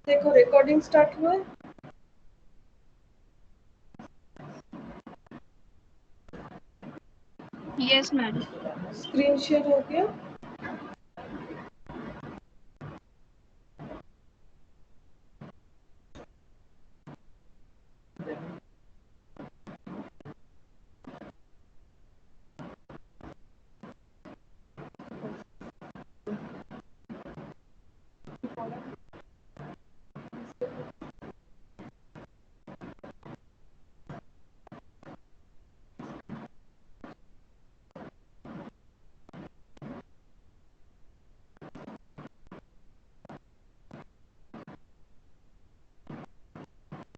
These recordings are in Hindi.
देखो रिकॉर्डिंग स्टार्ट हुआ है। Yes ma'am. स्क्रीन शेयर हो गया।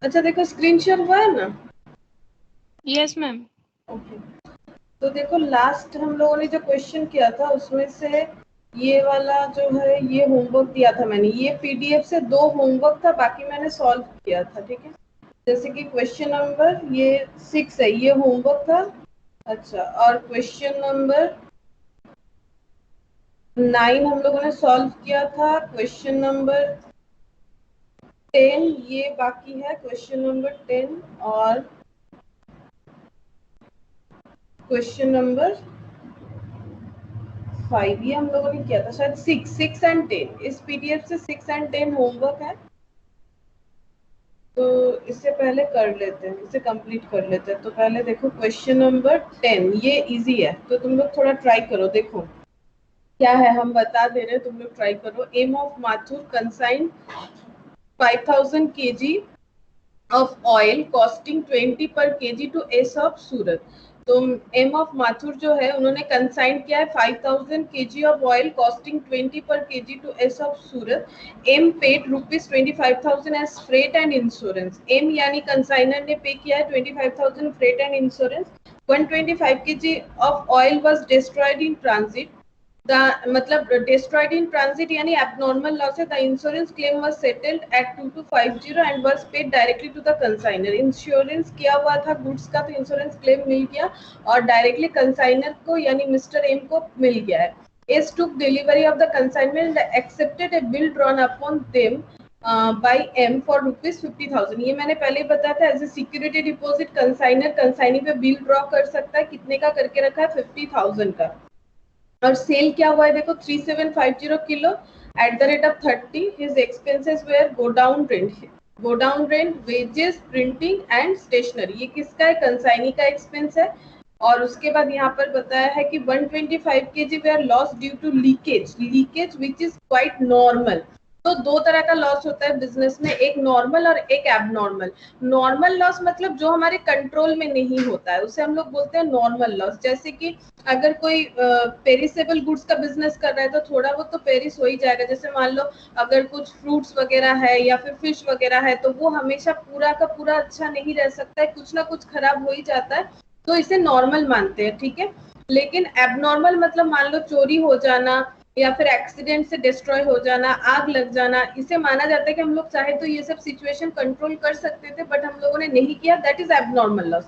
अच्छा देखो स्क्रीन शेयर हुआ है ना। Yes ma'am. ओके, तो देखो लास्ट हम लोगों ने जो क्वेश्चन किया था उसमें से ये वाला जो है ये होमवर्क दिया था मैंने, ये पीडीएफ से 2 होमवर्क था, बाकी मैंने सॉल्व किया था। ठीक है, जैसे कि क्वेश्चन नंबर ये 6 है, ये होमवर्क था। अच्छा, और क्वेश्चन नंबर 9 हम लोगों ने सॉल्व किया था। क्वेश्चन नंबर 10 ये बाकी है, क्वेश्चन नंबर 10। और क्वेश्चन नंबर 5 ये हम लोगों ने किया था शायद। 6 एंड 10 इस पीडीएफ से 6 एंड 10 होमवर्क है। तो इससे पहले कर लेते हैं, इसे कंप्लीट कर लेते हैं। तो पहले देखो क्वेश्चन नंबर 10 ये इजी है, तो तुम लोग थोड़ा ट्राई करो। देखो क्या है, हम बता दे रहे हैं, तुम लोग ट्राई करो। M of Mathur consign 5000 kg of oil costing 20 per kg to S of सूरत। तो एम ऑफ माथुर जो है उन्होंने कंसाइन किया है 5000 kg of oil costing 20 per KG to S of Surat. M paid ₹25,000 as freight and insurance. M यानी कंसाइनर ने पे किया है 25,000 freight and insurance. 125 kg of oil was destroyed in transit। मतलब destroyed in transit यानी abnormal loss है। The insurance claim was settled at 2250 and was paid directly to the consignor। Insurance किया हुआ था गुड्स का, तो इंश्योरेंस क्लेम मिल गया और डायरेक्टली कंसाइनर को यानी मिस्टर एम को मिल गया है। S took delivery of the consignment and accepted a bill drawn upon them by M for ₹50,000। ये मैंने पहले ही बताया था, as a security deposit consignor consignee पे बिल ड्रॉ कर सकता है। कितने का करके रखा है? 50,000 का। और सेल क्या हुआ है देखो, 3750 kilo at the rate of 30। His expenses were go down rent wages printing and stationery. ये किसका है? कंसाइनी का एक्सपेंस है। और उसके बाद यहाँ पर बताया है कि 125 kg were loss due to leakage which is quite normal. तो 2 तरह का लॉस होता है बिजनेस में, एक नॉर्मल और एक एबनॉर्मल। नॉर्मल लॉस मतलब जो हमारे कंट्रोल में नहीं होता है उसे हम लोग बोलते हैं नॉर्मल लॉस। जैसे कि अगर कोई पेरिसेबल गुड्स का बिजनेस कर रहा है तो थोड़ा बहुत तो पेरिस हो ही जाएगा। जैसे मान लो अगर कुछ फ्रूट्स वगैरह है या फिर फिश वगैरह है तो वो हमेशा पूरा का पूरा अच्छा नहीं रह सकता है, कुछ ना कुछ खराब हो ही जाता है, तो इसे नॉर्मल मानते हैं। ठीक है, लेकिन एबनॉर्मल मतलब मान लो चोरी हो जाना या फिर एक्सीडेंट से डिस्ट्रॉय हो जाना, आग लग जाना, इसे माना जाता है कि हम लोग चाहे तो ये सब सिचुएशन कंट्रोल कर सकते थे बट हम लोगों ने नहीं किया, दैट इज एबनॉर्मल लॉस।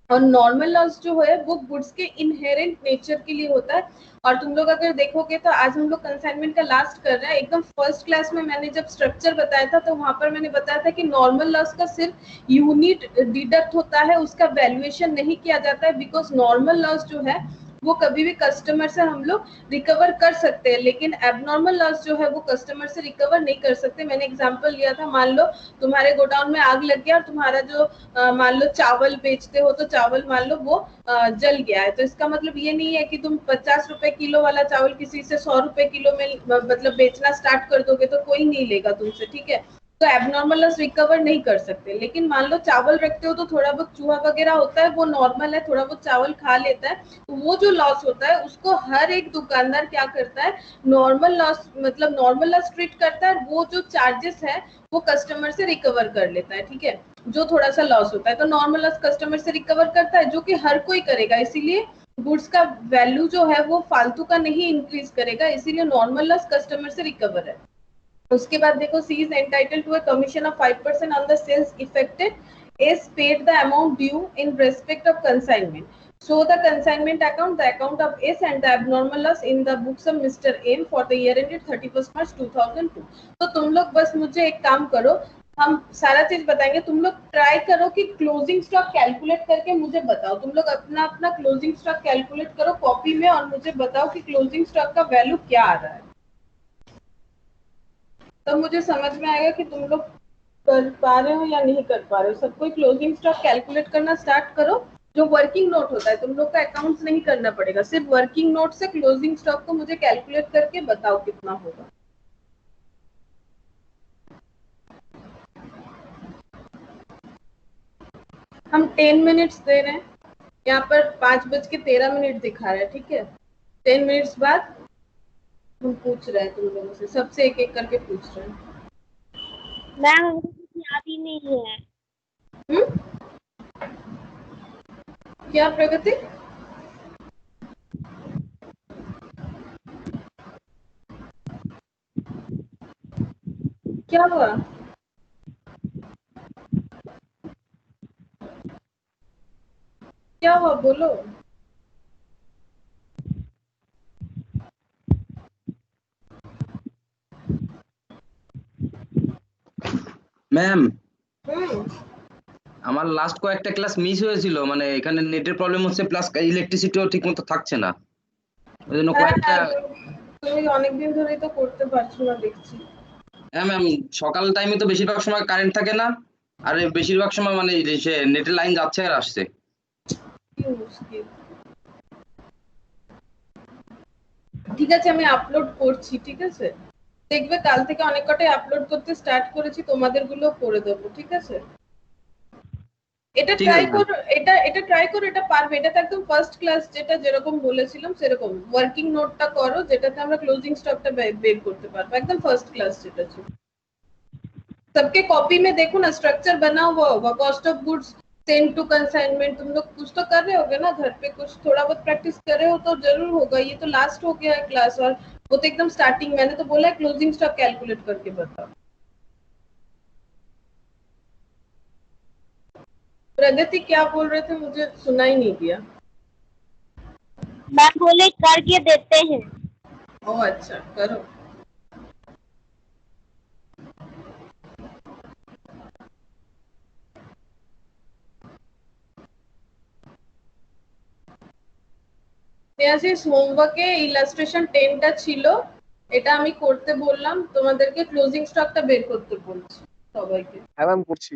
और नॉर्मल लॉस जो है वो गुड्स के इनहेरेंट नेचर के लिए होता है। और तुम लोग अगर देखोगे तो आज हम लोग कंसाइनमेंट का लास्ट कर रहे हैं। एकदम फर्स्ट क्लास में मैंने जब स्ट्रक्चर बताया था तो वहां पर मैंने बताया था कि नॉर्मल लॉस का सिर्फ यूनिट डिडक्ट होता है, उसका वैल्यूएशन नहीं किया जाता है। बिकॉज नॉर्मल लॉस जो है वो कभी भी कस्टमर से हम लोग रिकवर कर सकते हैं, लेकिन एबनॉर्मल लॉस जो है वो कस्टमर से रिकवर नहीं कर सकते। मैंने एग्जांपल लिया था, मान लो तुम्हारे गोडाउन में आग लग गया और तुम्हारा जो मान लो चावल बेचते हो तो चावल मान लो वो जल गया है, तो इसका मतलब ये नहीं है कि तुम 50 रुपए किलो वाला चावल किसी से 100 रुपए किलो में मतलब बेचना स्टार्ट कर दोगे तो कोई नहीं लेगा तुमसे। ठीक है, तो एबनॉर्मल लॉस रिकवर नहीं कर सकते। लेकिन मान लो चावल रखते हो तो थोड़ा बहुत चूहा वगैरह होता है, वो नॉर्मल है, थोड़ा बहुत चावल खा लेता है, तो वो जो लॉस होता है उसको हर एक दुकानदार क्या करता है, नॉर्मल लॉस मतलब नॉर्मल लॉस ट्रीट करता है। वो जो चार्जेस है वो कस्टमर से रिकवर कर लेता है। ठीक है, जो थोड़ा सा लॉस होता है तो नॉर्मल लॉस कस्टमर से रिकवर करता है, जो कि हर कोई करेगा। इसीलिए गुड्स का वैल्यू जो है वो फालतू का नहीं इंक्रीज करेगा, इसीलिए नॉर्मल लॉस कस्टमर से रिकवर है। उसके बाद देखो, C is entitled to a commission of 5% on the sales effected is paid the amount due in respect of consignment. So the consignment account, the account of S and the abnormal loss in the books of Mr. M for the year ended 31st March 2002. तो तुम लोग बस मुझे एक काम करो, हम सारा चीज बताएंगे, तुम लोग ट्राई करो कि क्लोजिंग स्टॉक कैलकुलेट करके मुझे बताओ। तुम लोग अपना अपना क्लोजिंग स्टॉक कैलकुलेट करो कॉपी में और मुझे बताओ कि क्लोजिंग स्टॉक का वैल्यू क्या आ रहा है। तब मुझे समझ में आएगा कि तुम लोग कर पा रहे हो या नहीं कर पा रहे हो। सब कोई क्लोजिंग स्टॉक कैलकुलेट करना स्टार्ट करो। जो वर्किंग नोट होता है तुम लोग का अकाउंट्स नहीं करना पड़ेगा, सिर्फ वर्किंग नोट से क्लोजिंग स्टॉक को मुझे कैलकुलेट करके बताओ कितना होगा। हम 10 मिनट्स दे रहे हैं, यहाँ पर 5:13 दिखा रहा है, ठीक है। 10 मिनट्स बाद हम पूछ रहे हैं तुम लोगों से, सबसे एक एक करके पूछ रहे हैं। मैम हमको कुछ याद ही नहीं है। क्या प्रगति? क्या हुआ? क्या हुआ बोलो। ম্যাম আমার লাস্ট কয়েকটা ক্লাস মিস হয়েছিল, মানে এখানে নেটের প্রবলেম হচ্ছে, প্লাস ইলেকট্রিসিটিও ঠিকমতো থাকছে না, ওই জন্য কয়েকটা। তুমি অনেকদিন ধরেই তো করতে পারছো না দেখছি। হ্যাঁ ম্যাম, সকাল টাইমে তো বেশিরভাগ সময় কারেন্ট থাকে না, আর বেশিরভাগ সময় মানে সে নেটের লাইন যাচ্ছে আর আসছে। কি মুশকিল। ঠিক আছে আমি আপলোড করছি, ঠিক আছে, দেখবে কাল থেকে অনেক কটাই আপলোড করতে স্টার্ট করেছি, তোমাদের গুলো করে দেবো, ঠিক আছে। এটা ঠিক ট্রাই আছে ম্যাম। করো, এটা ট্রাই করো, এটা পারবে। এটা তো একদম ফার্স্ট ক্লাস, যেটা যেরকম বলেছিলাম সেরকম ওয়ার্কিং নোটটা করো, যেটাতে আমরা ক্লোজিং স্টকটা বের करते পারবো, एकदम फर्स्ट क्लास যেটা ছিল। सबके कॉपी में देखो ना, स्ट्रक्चर बना हुआ होगा, cost of goods, send to consignment. तुम लोग कुछ तो कर रहे होगे ना घर पे, कुछ थोड़ा बहुत प्रैक्टिस कर रहे हो तो जरूर होगा। ये तो लास्ट हो गया है क्लास, और वो तो एकदम स्टार्टिंग, मैंने तो बोला है क्लोजिंग स्टॉक कैलकुलेट करके बताओ। प्रगति क्या बोल रहे थे, मुझे सुना ही नहीं दिया। मैम बोले करके देते हैं। ओ अच्छा, करो। হোমওয়ার্কে ইলাস্ট্রেশন 10টা ছিল, এটা আমি করতে বললাম, তোমাদেরকে ক্লোজিং স্টকটা বের করতে বলছি সবাইকে। হ্যাঁ ম্যাম করছি।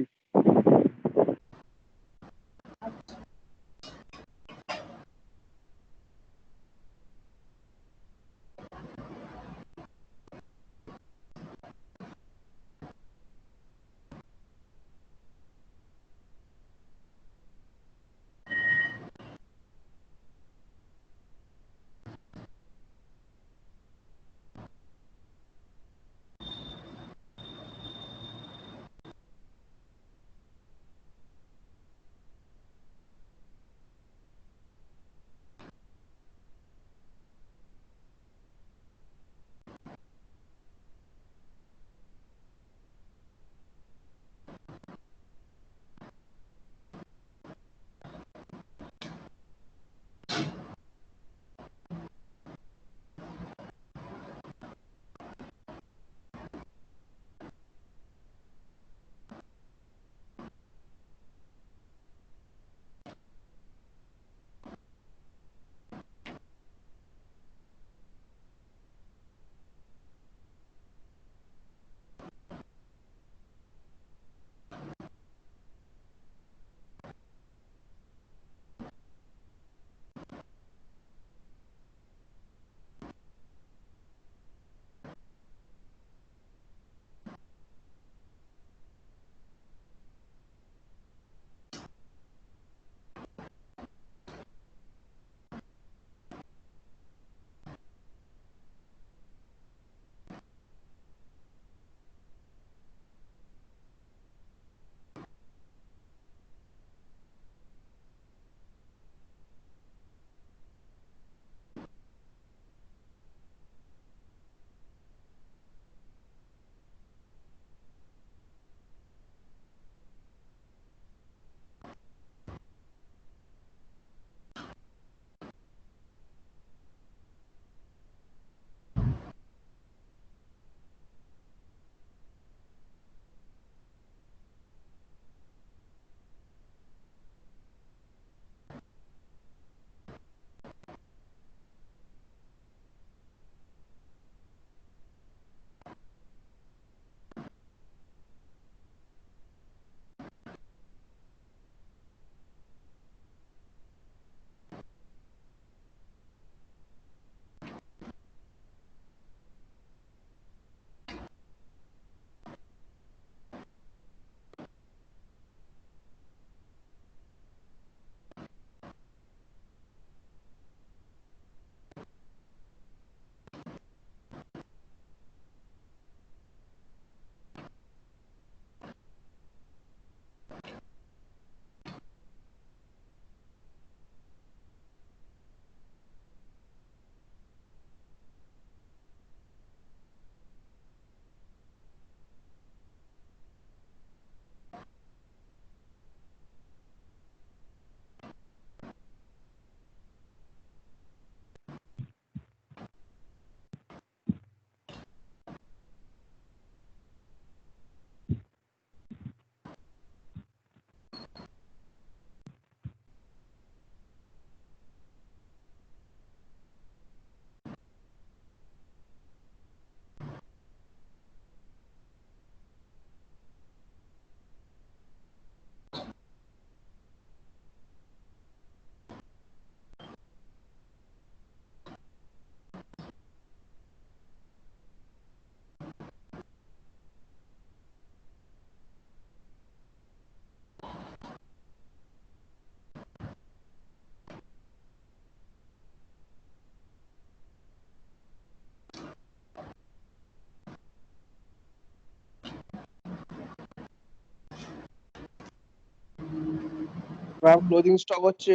मैम क्लोजिंग स्टॉक হচ্ছে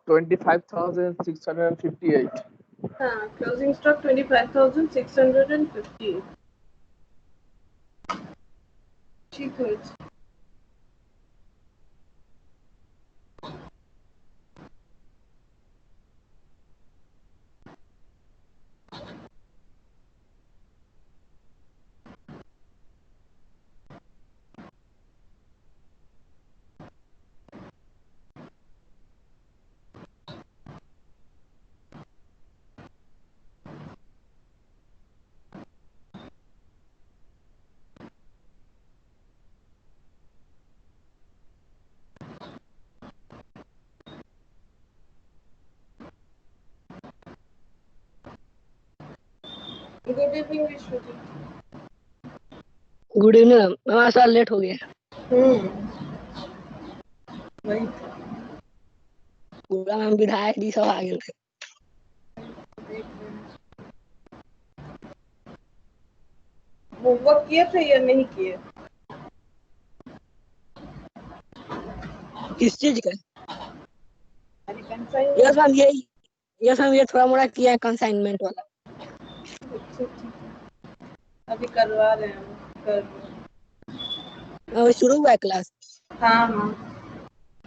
25,658। हाँ, क्लोजिंग स्टॉक 25,650 ঠিক হয়েছে। Good evening Biswajit. Good evening ma'am. Ma'am आज थोड़ा लेट हो गया। वही पूरा मैम विधायक जी सब आ गए थे। होमवर्क किए थे या नहीं किए? किस चीज का? अरे कंसाइन। यस मैम ये थोड़ा मोड़ा किया है कंसाइनमेंट वाला। ठीक है, अभी करवा रहे हैं कर। अभी शुरू हुआ है क्लास। हाँ हाँ,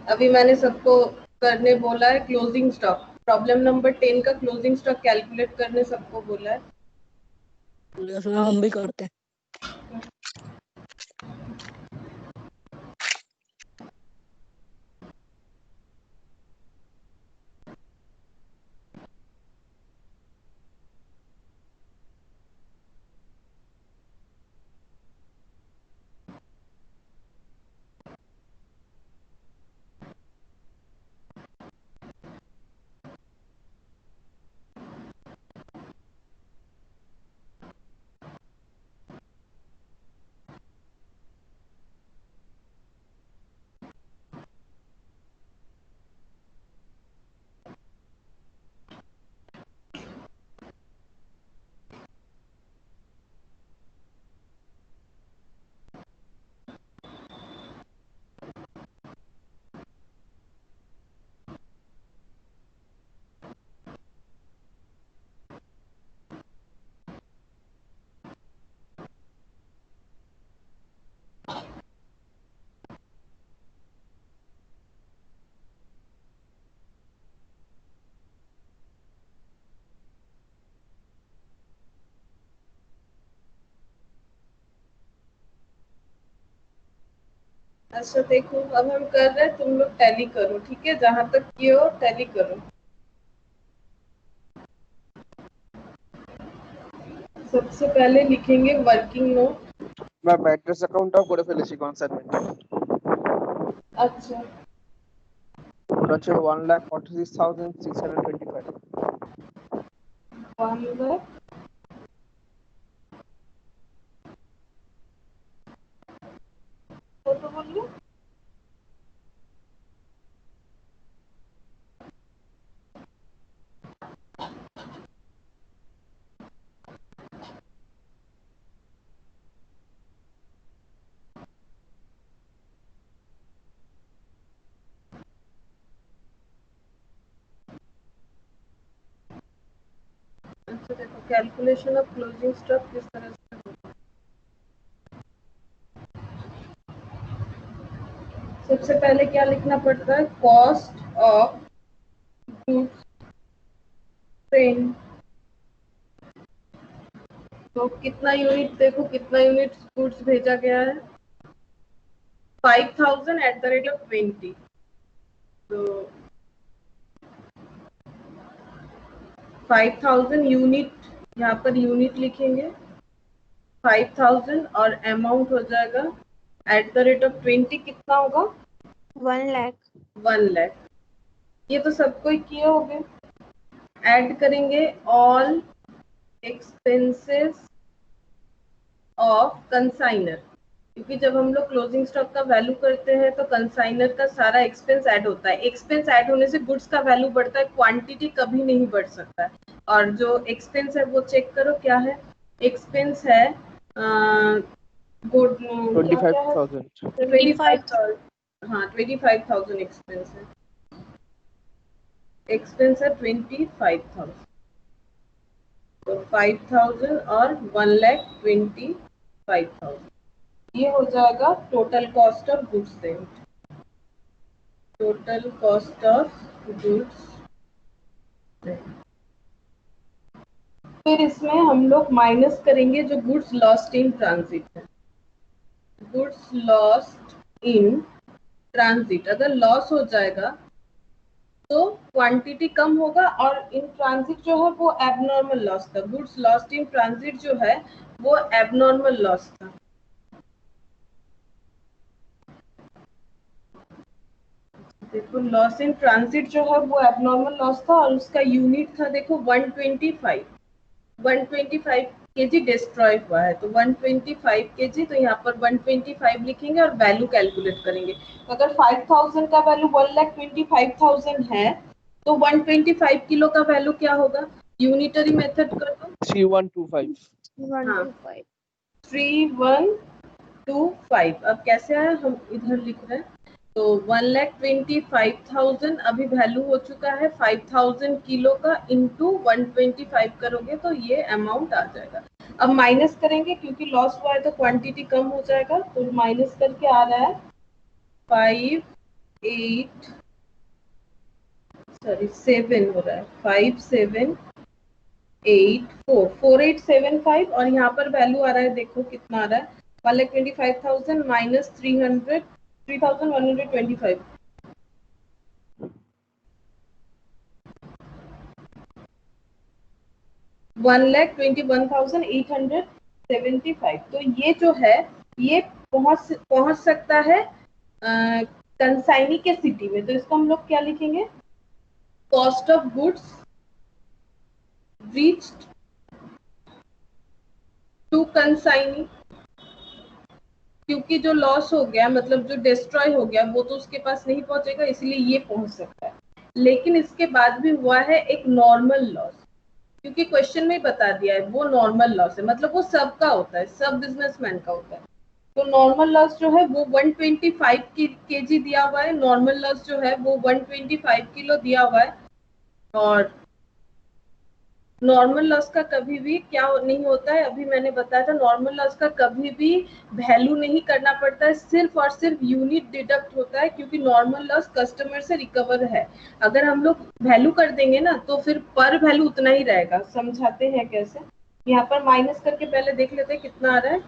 अभी मैंने सबको करने बोला है क्लोजिंग स्टॉक। प्रॉब्लम नंबर 10 का क्लोजिंग स्टॉक कैलकुलेट करने सबको बोला है। यस मैम हम भी करते हैं। अच्छा देखो, अब हम कर रहे हैं, तुम लोग टैली करो, ठीक है? जहां तक किए हो टैली करो। सबसे पहले लिखेंगे वर्किंग नोट। ম্যাম অ্যাড্রেস অ্যাকাউন্টটাও করে ফেলেছি কনসাইনমেন্টে। अच्छा, ওটা হচ্ছে 1,46,625। 1 लाख কত বললে? अच्छा देखो, कैलकुलेशन ऑफ क्लोजिंग स्टॉक किस तरह से होगा। सबसे पहले क्या लिखना पड़ता है? Cost of goods train. तो कितना यूनिट, देखो कितना यूनिट गुड्स भेजा गया है, 5,000 एट द रेट ऑफ 20। तो 5,000 यूनिट, यहाँ पर यूनिट लिखेंगे 5,000 और अमाउंट हो जाएगा एट द रेट ऑफ 20। कितना होगा? 1 लाख। 1 लाख। ये तो सबको ही किए होंगे। ऐड करेंगे ऑल एक्सपेंसेस ऑफ कंसाइनर, क्योंकि जब हम लोग क्लोजिंग स्टॉक का वैल्यू करते हैं तो कंसाइनर का सारा एक्सपेंस ऐड होता है। एक्सपेंस ऐड होने से गुड्स का वैल्यू बढ़ता है, क्वांटिटी कभी नहीं बढ़ सकता है। और जो एक्सपेंस है वो चेक करो क्या है। एक्सपेंस है गुड 25,000। 25,000। हाँ 25,000 एक्सपेंस है, एक्सपेंस है 25,000, तो 5,000 और 1,25,000 ये हो जाएगा total cost of goods sailed, total cost of goods. फिर इसमें हम लोग माइनस करेंगे जो गुड्स लॉस्ट इन ट्रांजिट है, गुड्स लॉस्ट इन ट्रांजिट अगर लॉस हो जाएगा तो क्वांटिटी कम होगा और इन ट्रांजिट जो है वो एबनॉर्मल लॉस था, गुड्स लॉस्ट इन ट्रांजिट जो है वो एबनॉर्मल लॉस था। देखो लॉस इन ट्रांजिट जो है वो एबनॉर्मल लॉस था और उसका यूनिट था देखो 125 केजी डिस्ट्रॉय हुआ है, तो 125 केजी, तो यहाँ पर 125 लिखेंगे और वैल्यू कैलकुलेट करेंगे। अगर 5,000 का वैल्यू 1,25,000 है तो 125 किलो का वैल्यू क्या होगा, यूनिटरी मेथड कर दो 3125। 125 3125। अब कैसे आया, हम इधर लिख रहे हैं, तो 1,25,000 अभी वैल्यू हो चुका है 5,000 किलो का, इंटू 125 करोगे तो ये अमाउंट आ जाएगा। अब माइनस करेंगे क्योंकि लॉस हुआ है तो क्वांटिटी कम हो जाएगा, तो माइनस करके आ रहा है 7 हो रहा है 4875 और यहाँ पर वैल्यू आ रहा है, देखो कितना आ रहा है 1,25,000 माइनस 3,125, $1,21,875। तो ये जो है ये पहुंच सकता है कंसाइनी के सिटी में, तो इसको हम लोग क्या लिखेंगे, cost of goods reached to consignee, क्योंकि जो लॉस हो गया मतलब जो डिस्ट्रॉय हो गया वो तो उसके पास नहीं पहुंचेगा, इसलिए ये पहुंच सकता है। लेकिन इसके बाद भी हुआ है एक नॉर्मल लॉस, क्योंकि क्वेश्चन में बता दिया है वो नॉर्मल लॉस है, मतलब वो सबका होता है, सब बिजनेसमैन का होता है। तो नॉर्मल लॉस जो है वो 125 केजी दिया हुआ है, नॉर्मल लॉस जो है वो 125 किलो दिया हुआ है। और नॉर्मल लॉस का कभी भी क्या नहीं होता है, अभी मैंने बताया था, नॉर्मल लॉस का कभी भी वैल्यू नहीं करना पड़ता है, सिर्फ और सिर्फ यूनिट डिडक्ट होता है, क्योंकि नॉर्मल लॉस कस्टमर से रिकवर है। अगर हम लोग वैल्यू कर देंगे ना तो फिर पर वैल्यू उतना ही रहेगा। समझाते हैं कैसे, यहाँ पर माइनस करके पहले देख लेते हैं कितना आ रहा है,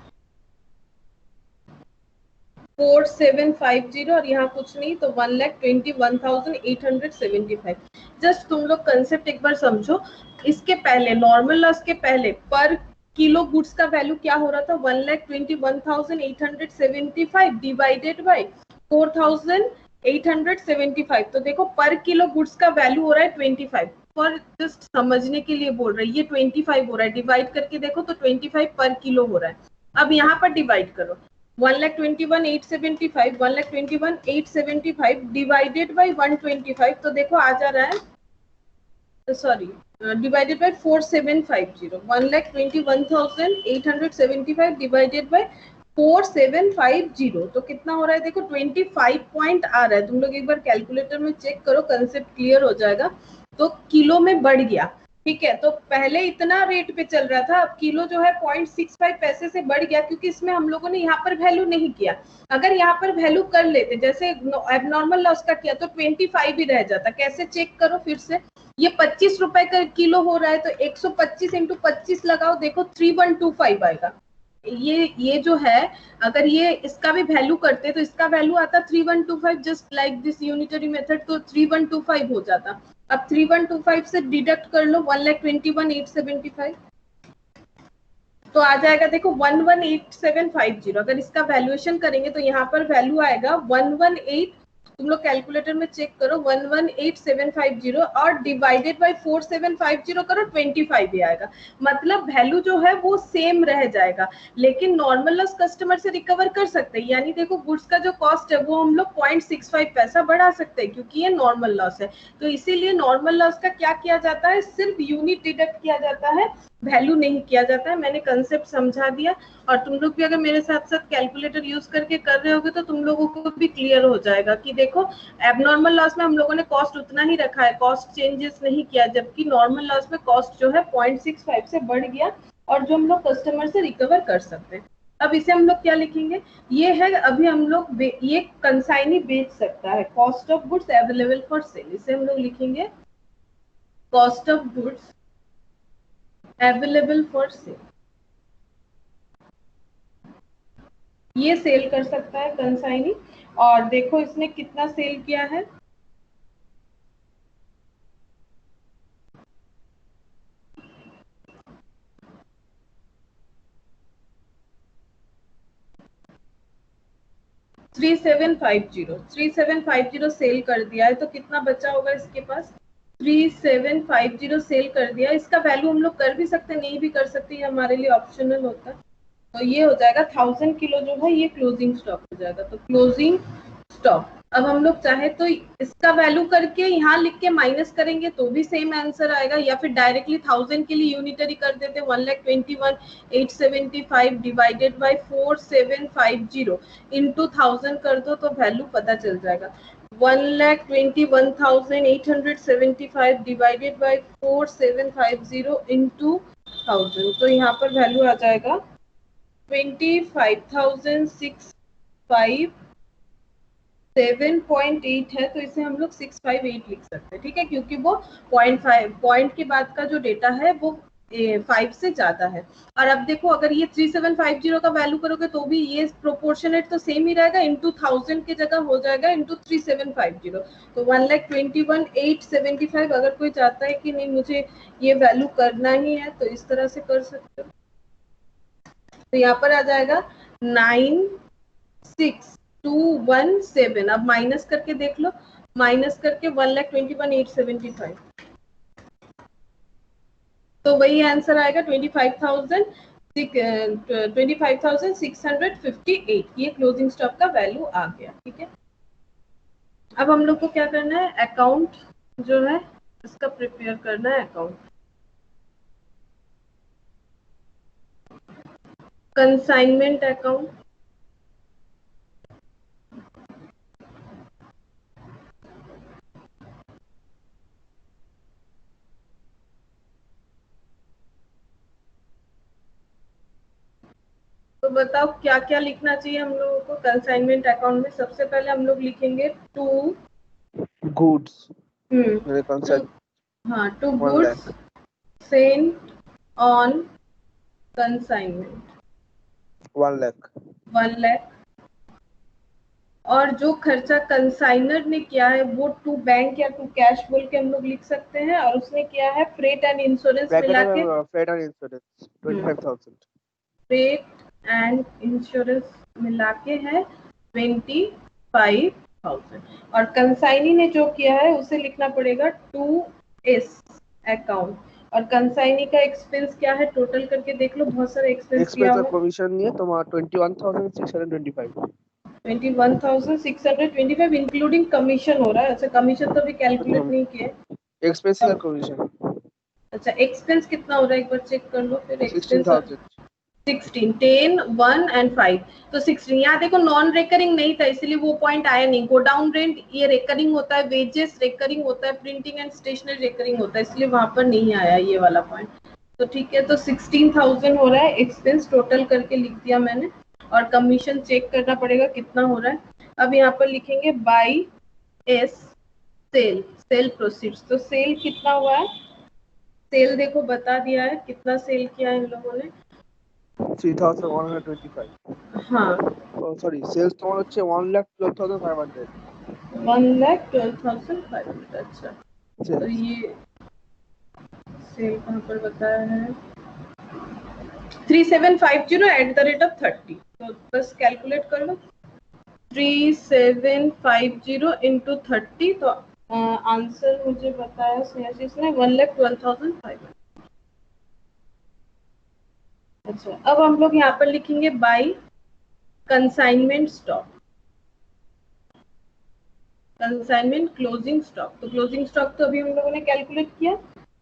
4750 और यहाँ कुछ नहीं, तो 1,21,875। जस्ट तुम लोग कंसेप्ट एक बार समझो, इसके पहले नॉर्मल लॉस के पहले पर किलो गुड्स का वैल्यू क्या हो रहा था, 1,21,875 डिवाइडेड बाय 4,875। तो देखो पर किलो गुड्स का वैल्यू हो रहा है 25, पर जस्ट समझने के लिए बोल रहे हैं, ये 25 हो रहा है, डिवाइड करके देखो तो 25 पर किलो हो रहा है। अब यहाँ पर डिवाइड करो, 1,21,875 1,21,875 डिवाइडेड बाय 125, तो देखो आ जा रहा है, sorry divided by 4750, 1,21,875 divided by 4750, तो कितना हो रहा है देखो 25 पॉइंट आ रहा है। तुम लोग एक बार कैलकुलेटर में चेक करो, कंसेप्ट क्लियर हो जाएगा। तो किलो में बढ़ गया, ठीक है, तो पहले इतना रेट पे चल रहा था, अब किलो जो है 0.65 पैसे से बढ़ गया, क्योंकि इसमें हम लोगों ने यहाँ पर वैल्यू नहीं किया। अगर यहाँ पर वैल्यू कर लेते, जैसे एबनॉर्मल लॉस का किया, तो 25 ही रह जाता। कैसे चेक करो फिर से, ये 25 रुपए का किलो हो रहा है, तो 125 इंटू 25 लगाओ, देखो 3125 आएगा। ये जो है, अगर ये इसका भी वैल्यू करते तो इसका वैल्यू आता 3125, just like this unitary method, तो 3125 हो जाता। अब 3125 से डिडक्ट कर लो 1,21,875, तो आ जाएगा देखो 1,18,750। अगर इसका वैल्यूएशन करेंगे तो यहाँ पर वैल्यू आएगा 118, तुम लोग कैलकुलेटर में चेक करो, 1,18,750 और डिवाइडेड बाय 4,750 करो, 25 ही आएगा। मतलब वैल्यू जो है वो सेम रह जाएगा, लेकिन नॉर्मल लॉस कस्टमर से रिकवर कर सकते हैं। यानी देखो गुड्स का जो कॉस्ट है वो हम लोग 0.65 पैसा बढ़ा सकते हैं, क्योंकि ये नॉर्मल लॉस है। तो इसीलिए नॉर्मल लॉस का क्या किया जाता है, सिर्फ यूनिट डिडक्ट किया जाता है वैल्यू नहीं किया जाता है। मैंने कंसेप्ट समझा दिया, और तुम लोग भी अगर मेरे साथ साथ कैलकुलेटर यूज करके कर रहे होगे तो तुम लोगों को भी क्लियर हो जाएगा कि देखो एबनॉर्मल लॉस में हम लोगों ने कॉस्ट उतना ही रखा है, कॉस्ट चेंजेस नहीं किया, जबकि नॉर्मल लॉस में कॉस्ट जो है 0.65 से बढ़ गया, और जो हम लोग कस्टमर से रिकवर कर सकते हैं। अब इसे हम लोग क्या लिखेंगे, ये है अभी हम लोग ये कंसाइनी बेच सकता है, cost of goods available for sale, इसे हम लोग लिखेंगे cost of goods available for sale. ये सेल कर सकता है कंसाइनी, और देखो इसने कितना सेल किया है, three seven five zero sale कर दिया है। तो कितना बचा होगा इसके पास, 3750 सेल कर दिया। इसका वैल्यू हम लोग कर भी सकते, नहीं भी कर सकते, ये हमारे लिए ऑप्शनल होता है। तो ये हो जाएगा 1000 किलो जो है ये क्लोजिंग स्टॉक हो जाएगा। तो क्लोजिंग स्टॉक, अब हम लोग चाहे तो इसका वैल्यू करके यहाँ लिख के माइनस करेंगे तो भी सेम आंसर आएगा, या फिर डायरेक्टली 1000 के लिए यूनिटरी कर देते, 1,21,875 डिवाइडेड बाय 4750 इंटू 1000 कर दो तो वैल्यू पता चल जाएगा। 1,21,875 डिवाइडेड बाय 4750 इंटू 1000, तो यहाँ पर वैल्यू आ जाएगा 25,657.8 है। तो इसे हम लोग 658 लिख सकते हैं, ठीक है, क्योंकि वो 0.5 पॉइंट के बाद का जो डेटा है वो 5 से ज्यादा है। और अब देखो अगर ये 3750 का वैल्यू करोगे तो भी ये प्रोपोर्शनेट तो सेम ही रहेगा, इंटू 1000 की जगह हो जाएगा इंटू 3750, तो 1,21,875। अगर कोई चाहता है कि नहीं मुझे ये वैल्यू करना ही है तो इस तरह से कर सकते हो। तो यहाँ पर आ जाएगा 96217। अब माइनस करके देख लो, माइनस करके 1,21,875, तो वही आंसर आएगा 25,658। ये क्लोजिंग स्टॉक का वैल्यू आ गया, ठीक है। अब हम लोग को क्या करना है, अकाउंट जो है इसका प्रिपेयर करना है, अकाउंट कंसाइनमेंट अकाउंट। तो बताओ क्या क्या लिखना चाहिए हम लोगों को कंसाइनमेंट अकाउंट में। सबसे पहले हम लोग लिखेंगे टू गुड्स मेरे to concept to 1 goods lakh sent on consignment 1 lakh 1 lakh. और जो खर्चा कंसाइनर ने किया है वो टू बैंक या टू कैश बोल के हम लोग लिख सकते हैं, और उसने किया है फ्रेट एंड इंश्योरेंस मिला के, freight and insurance 25,000 freight and insurance मिला के है 25,000। और कंसाइनी ने जो किया है उसे लिखना पड़ेगा 2S अकाउंट। और कंसाइनी का एक्सपेंस क्या है, टोटल करके देख लो, बहुत सारा एक्सपेंस किया एक्सपेंस हुआ और है। कमीशन नहीं है तुम्हारा 21,625 21,625 इंक्लूडिंग कमीशन हो रहा है। अच्छा कमीशन तो भी कैलकुलेट नहीं किए। एक्सपेंस और कमीशन अच्छा एक्सपेंस कितना हो रहा है एक बार चेक कर लो फिर। एक्सपेंस 16,000 16, 10, 1 एंड 5, तो 16। यहाँ देखो नॉन रेकरिंग नहीं था इसलिए वो पॉइंट आया नहीं। गोडाउन रेंट ये रेकरिंग होता है, वेजेस रेकरिंग होता है, प्रिंटिंग एंड स्टेशनरी रेकरिंग होता है, इसलिए वहां पर नहीं आया ये वाला पॉइंट। तो ठीक है, तो 16,000 हो रहा है एक्सपेंस, टोटल करके लिख दिया मैंने। और कमीशन चेक करना पड़ेगा कितना हो रहा है। अब यहाँ पर लिखेंगे by S sale, sale proceeds. तो सेल कितना हुआ है, सेल देखो बता दिया है कितना सेल किया है इन लोगों ने। 3,125 हाँ सॉरी सेल्स তোমার হচ্ছে 1,12,500 1,12,500। अच्छा तो ये सेल कहाँ पर बताया है, 3750 @30। तो बस कैलकुलेट कर लो 3750 इंटू 30, तो आंसर मुझे बताया स्नेहाशीष ने 1,12,500। अच्छा अब हम लोग यहाँ पर लिखेंगे by consignment stock, consignment closing stock. तो क्लोजिंग स्टॉक तो अभी हम लोगों ने कैलकुलेट किया,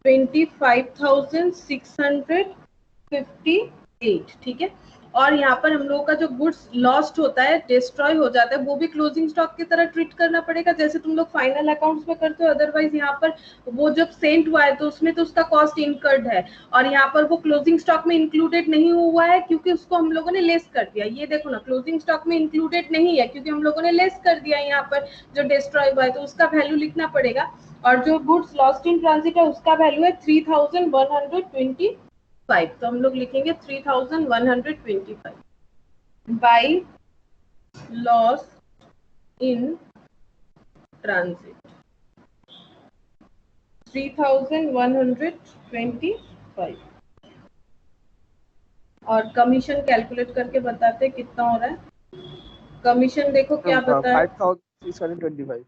25,658, ठीक है। और यहाँ पर हम लोगों का जो गुड्स लॉस्ट होता है, डिस्ट्रॉय हो जाता है, वो भी क्लोजिंग स्टॉक की तरह ट्रीट करना पड़ेगा जैसे तुम लोग फाइनल अकाउंट्स में करते हो। अदरवाइज यहाँ पर वो जब सेंट हुआ है तो उसमें तो उसका कॉस्ट इनकर्ड है, और यहाँ पर वो क्लोजिंग स्टॉक में इंक्लूडेड नहीं हुआ है क्योंकि उसको हम लोगों ने लेस कर दिया। ये देखो ना, क्लोजिंग स्टॉक में इंक्लूडेड नहीं है क्योंकि हम लोगों ने लेस कर दिया यहाँ पर जो डिस्ट्रॉय हुआ है, तो उसका वैल्यू लिखना पड़ेगा। और जो गुड्स लॉस्ट इन ट्रांजिट है उसका वैल्यू है 3,125, तो हम लोग लिखेंगे 3,125 बाई लॉस इन ट्रांजिट 3,125। और कमीशन कैलकुलेट करके बताते हैं कितना हो रहा है। कमीशन देखो क्या बताया, 5,625।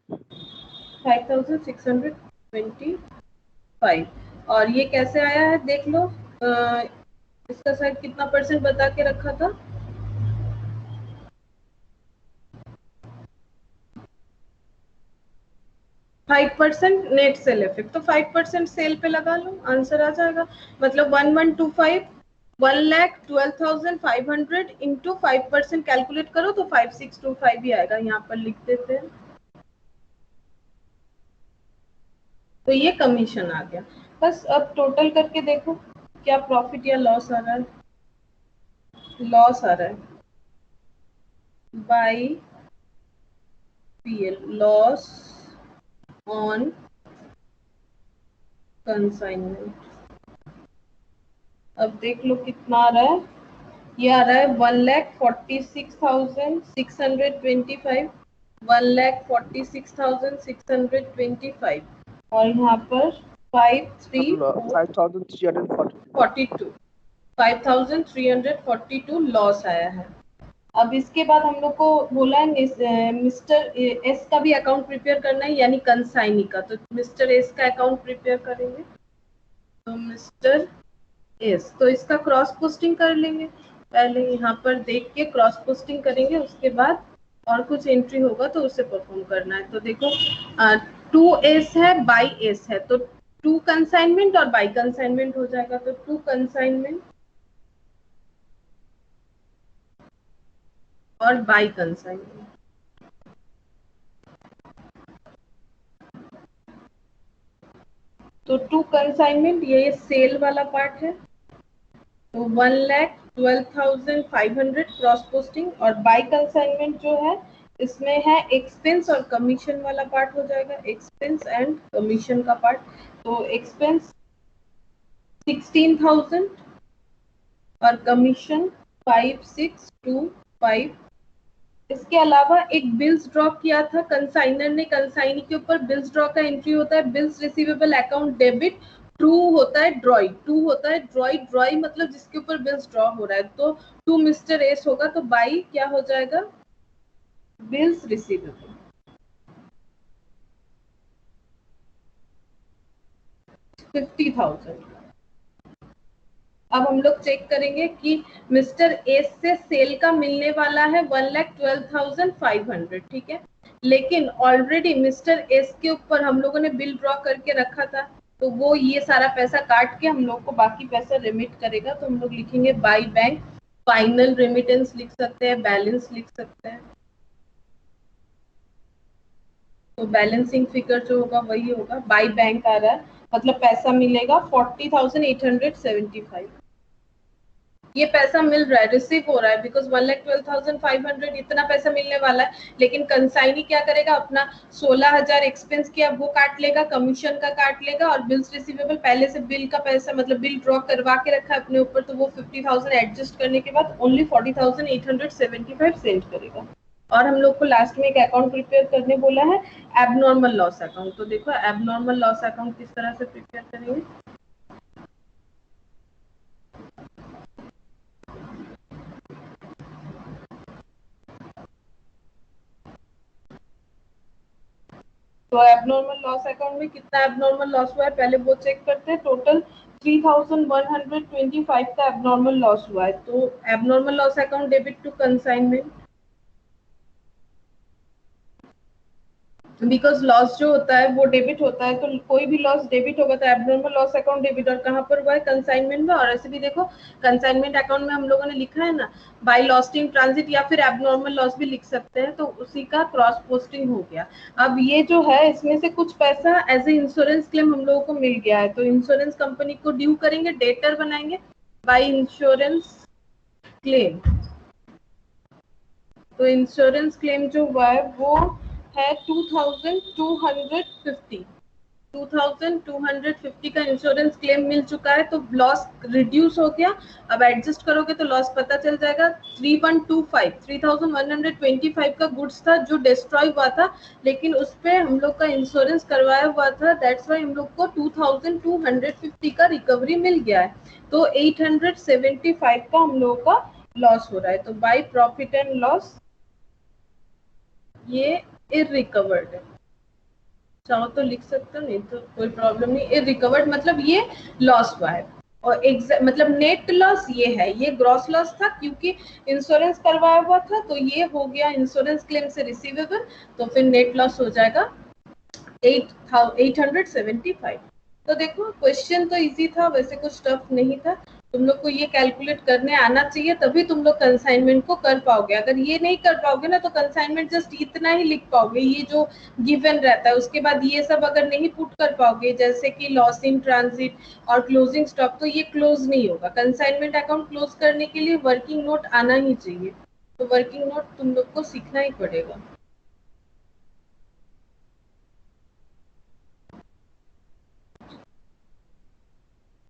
5,625। और ये कैसे आया है देख लो, इसका शायद कितना परसेंट बता के रखा था, 5% नेट सेल इफेक्ट, तो 5% सेल पे लगा लो, आंसर आ जाएगा। मतलब 1125 1,12,500 इंटू 5% कैलकुलेट करो तो 5,625 ही आएगा। यहाँ पर लिख देते हैं, तो ये कमीशन आ गया। बस अब टोटल करके देखो क्या प्रॉफिट या लॉस आ रहा है। लॉस आ रहा है by PL, loss on consignment. अब देख लो कितना आ रहा है, ये आ रहा है 1,46,625, 1,46,625, और यहाँ पर 5,342 5,342 लॉस आया है। अब इसके बाद हम लोग को बोला है मिस्टर एस का भी अकाउंट प्रिपेयर करना है, यानी कंसाइनी का। तो मिस्टर एस का अकाउंट प्रिपेयर करेंगे, तो मिस्टर एस, तो इसका क्रॉस पोस्टिंग कर लेंगे। पहले यहाँ पर देख के क्रॉस पोस्टिंग करेंगे, उसके बाद और कुछ एंट्री होगा तो उसे परफॉर्म करना है। तो देखो 2S है, बाई एस है, तो 2 कंसाइनमेंट और बाई कंसाइनमेंट हो जाएगा। तो 2 कंसाइनमेंट और बाई कंसाइनमेंट, तो 2 कंसाइनमेंट ये सेल वाला पार्ट है, तो 1,12,500 क्रॉस पोस्टिंग, और बाई कंसाइनमेंट जो है इसमें है एक्सपेंस और कमीशन वाला पार्ट हो जाएगा, एक्सपेंस एंड कमीशन का पार्ट। तो एक्सपेंस 16,000 और कमीशन 5,625। इसके अलावा एक बिल्स ड्रॉ किया था कंसाइनर ने, कंसाइनी के ऊपर बिल्स ड्रॉ का एंट्री होता है, bills receivable account debit, true होता है ड्रॉई, टू होता है ड्रॉई, ड्रॉई मतलब जिसके ऊपर बिल्स ड्रॉ हो रहा है, तो टू मिस्टर एस होगा, तो बाई क्या हो जाएगा, बिल्स रिसीवेबल 50,000। अब हम लोग चेक करेंगे कि मिस्टर एस से सेल का मिलने वाला है 1,12,500, ठीक है, लेकिन ऑलरेडी मिस्टर एस के ऊपर हम लोगों ने बिल ड्रॉ करके रखा था, तो वो ये सारा पैसा काट के हम लोग को बाकी पैसा रिमिट करेगा। तो हम लोग लिखेंगे बाई बैंक, फाइनल रेमिटेंस लिख सकते हैं, बैलेंस लिख सकते हैं। तो बैलेंसिंग फिगर जो होगा वही होगा, बाई बैंक आ रहा है, मतलब पैसा मिलेगा 40,875। ये पैसा मिल रहा है, रिसीव हो रहा है, बिकॉज 1,12,500 इतना पैसा मिलने वाला है। लेकिन कंसाइनी क्या करेगा, अपना 16,000 एक्सपेंस किया वो काट लेगा, कमीशन का काट लेगा, और बिल्स रिसीवेबल पहले से बिल का पैसा मतलब बिल ड्रॉ करवा के रखा है अपने ऊपर, तो वो 50,000 एडजस्ट करने के बाद ओनली 40,875 सेंड करेगा। और हम लोग को लास्ट में एक अकाउंट प्रिपेयर करने बोला है, एबनॉर्मल लॉस अकाउंट। तो देखो एबनॉर्मल लॉस अकाउंट किस तरह से प्रिपेयर करेंगे। तो एबनॉर्मल लॉस अकाउंट में कितना एबनॉर्मल लॉस हुआ है पहले वो चेक करते हैं। टोटल 3,125 का एबनॉर्मल लॉस हुआ है। तो abnormal loss account debit to consignment, because loss जो होता है वो डेबिट होता है, तो कोई भी लॉस डेबिट होगा तो एब्नॉर्मल लॉस अकाउंट डेबिट, और कहाँ पर हुआ है, कंसाइनमेंट में। और ऐसे भी देखो कंसाइनमेंट अकाउंट में हम लोगों ने लिखा है ना बाय लॉस्ट इन ट्रांजिट, या फिर एब्नॉर्मल लॉस भी लिख सकते हैं, तो उसी का क्रॉस पोस्टिंग हो गया। अब ये जो है इसमें से कुछ पैसा एज ए इंश्योरेंस क्लेम हम लोगों को मिल गया है, तो इंश्योरेंस कंपनी को ड्यू करेंगे, डेटर बनाएंगे बाय इंश्योरेंस क्लेम। तो इंश्योरेंस क्लेम जो हुआ है वो है 2250 का इंश्योरेंस क्लेम मिल चुका है, तो लॉस रिड्यूस हो गया। अब एडजस्ट करोगे तो लॉस पता चल जाएगा। 3125 का गुड्स था जो डिस्ट्रॉय हुआ था, लेकिन उस पे हम लोग का इंश्योरेंस करवाया हुआ था, दैट्स व्हाई हम लोग को 2250 का रिकवरी मिल गया है। तो 875 का हम लोगों का लॉस हो रहा है। तो बाय प्रॉफिट एंड लॉस ये इररिकवर्ड है, चाहो तो लिख सकते हो, नहीं तो कोई प्रॉब्लम नहीं। इररिकवर्ड मतलब ये लॉस हुआ है, और मतलब नेट लॉस ये है, ये ग्रॉस लॉस था क्योंकि इंश्योरेंस करवाया हुआ था, तो ये हो गया इंश्योरेंस क्लेम से रिसीवेबल, तो फिर नेट लॉस हो जाएगा 875। तो देखो क्वेश्चन तो इजी था, वैसे कुछ टफ नहीं था। तुम लोग को ये कैलकुलेट करने आना चाहिए, तभी तुम लोग कंसाइनमेंट को कर पाओगे। अगर ये नहीं कर पाओगे ना तो कंसाइनमेंट जस्ट इतना ही लिख पाओगे, ये जो गिवन रहता है, उसके बाद ये सब अगर नहीं पुट कर पाओगे, जैसे कि लॉस इन ट्रांजिट और क्लोजिंग स्टॉक, तो ये क्लोज नहीं होगा। कंसाइनमेंट अकाउंट क्लोज करने के लिए वर्किंग नोट आना ही चाहिए, तो वर्किंग नोट तुम लोग को सीखना ही पड़ेगा।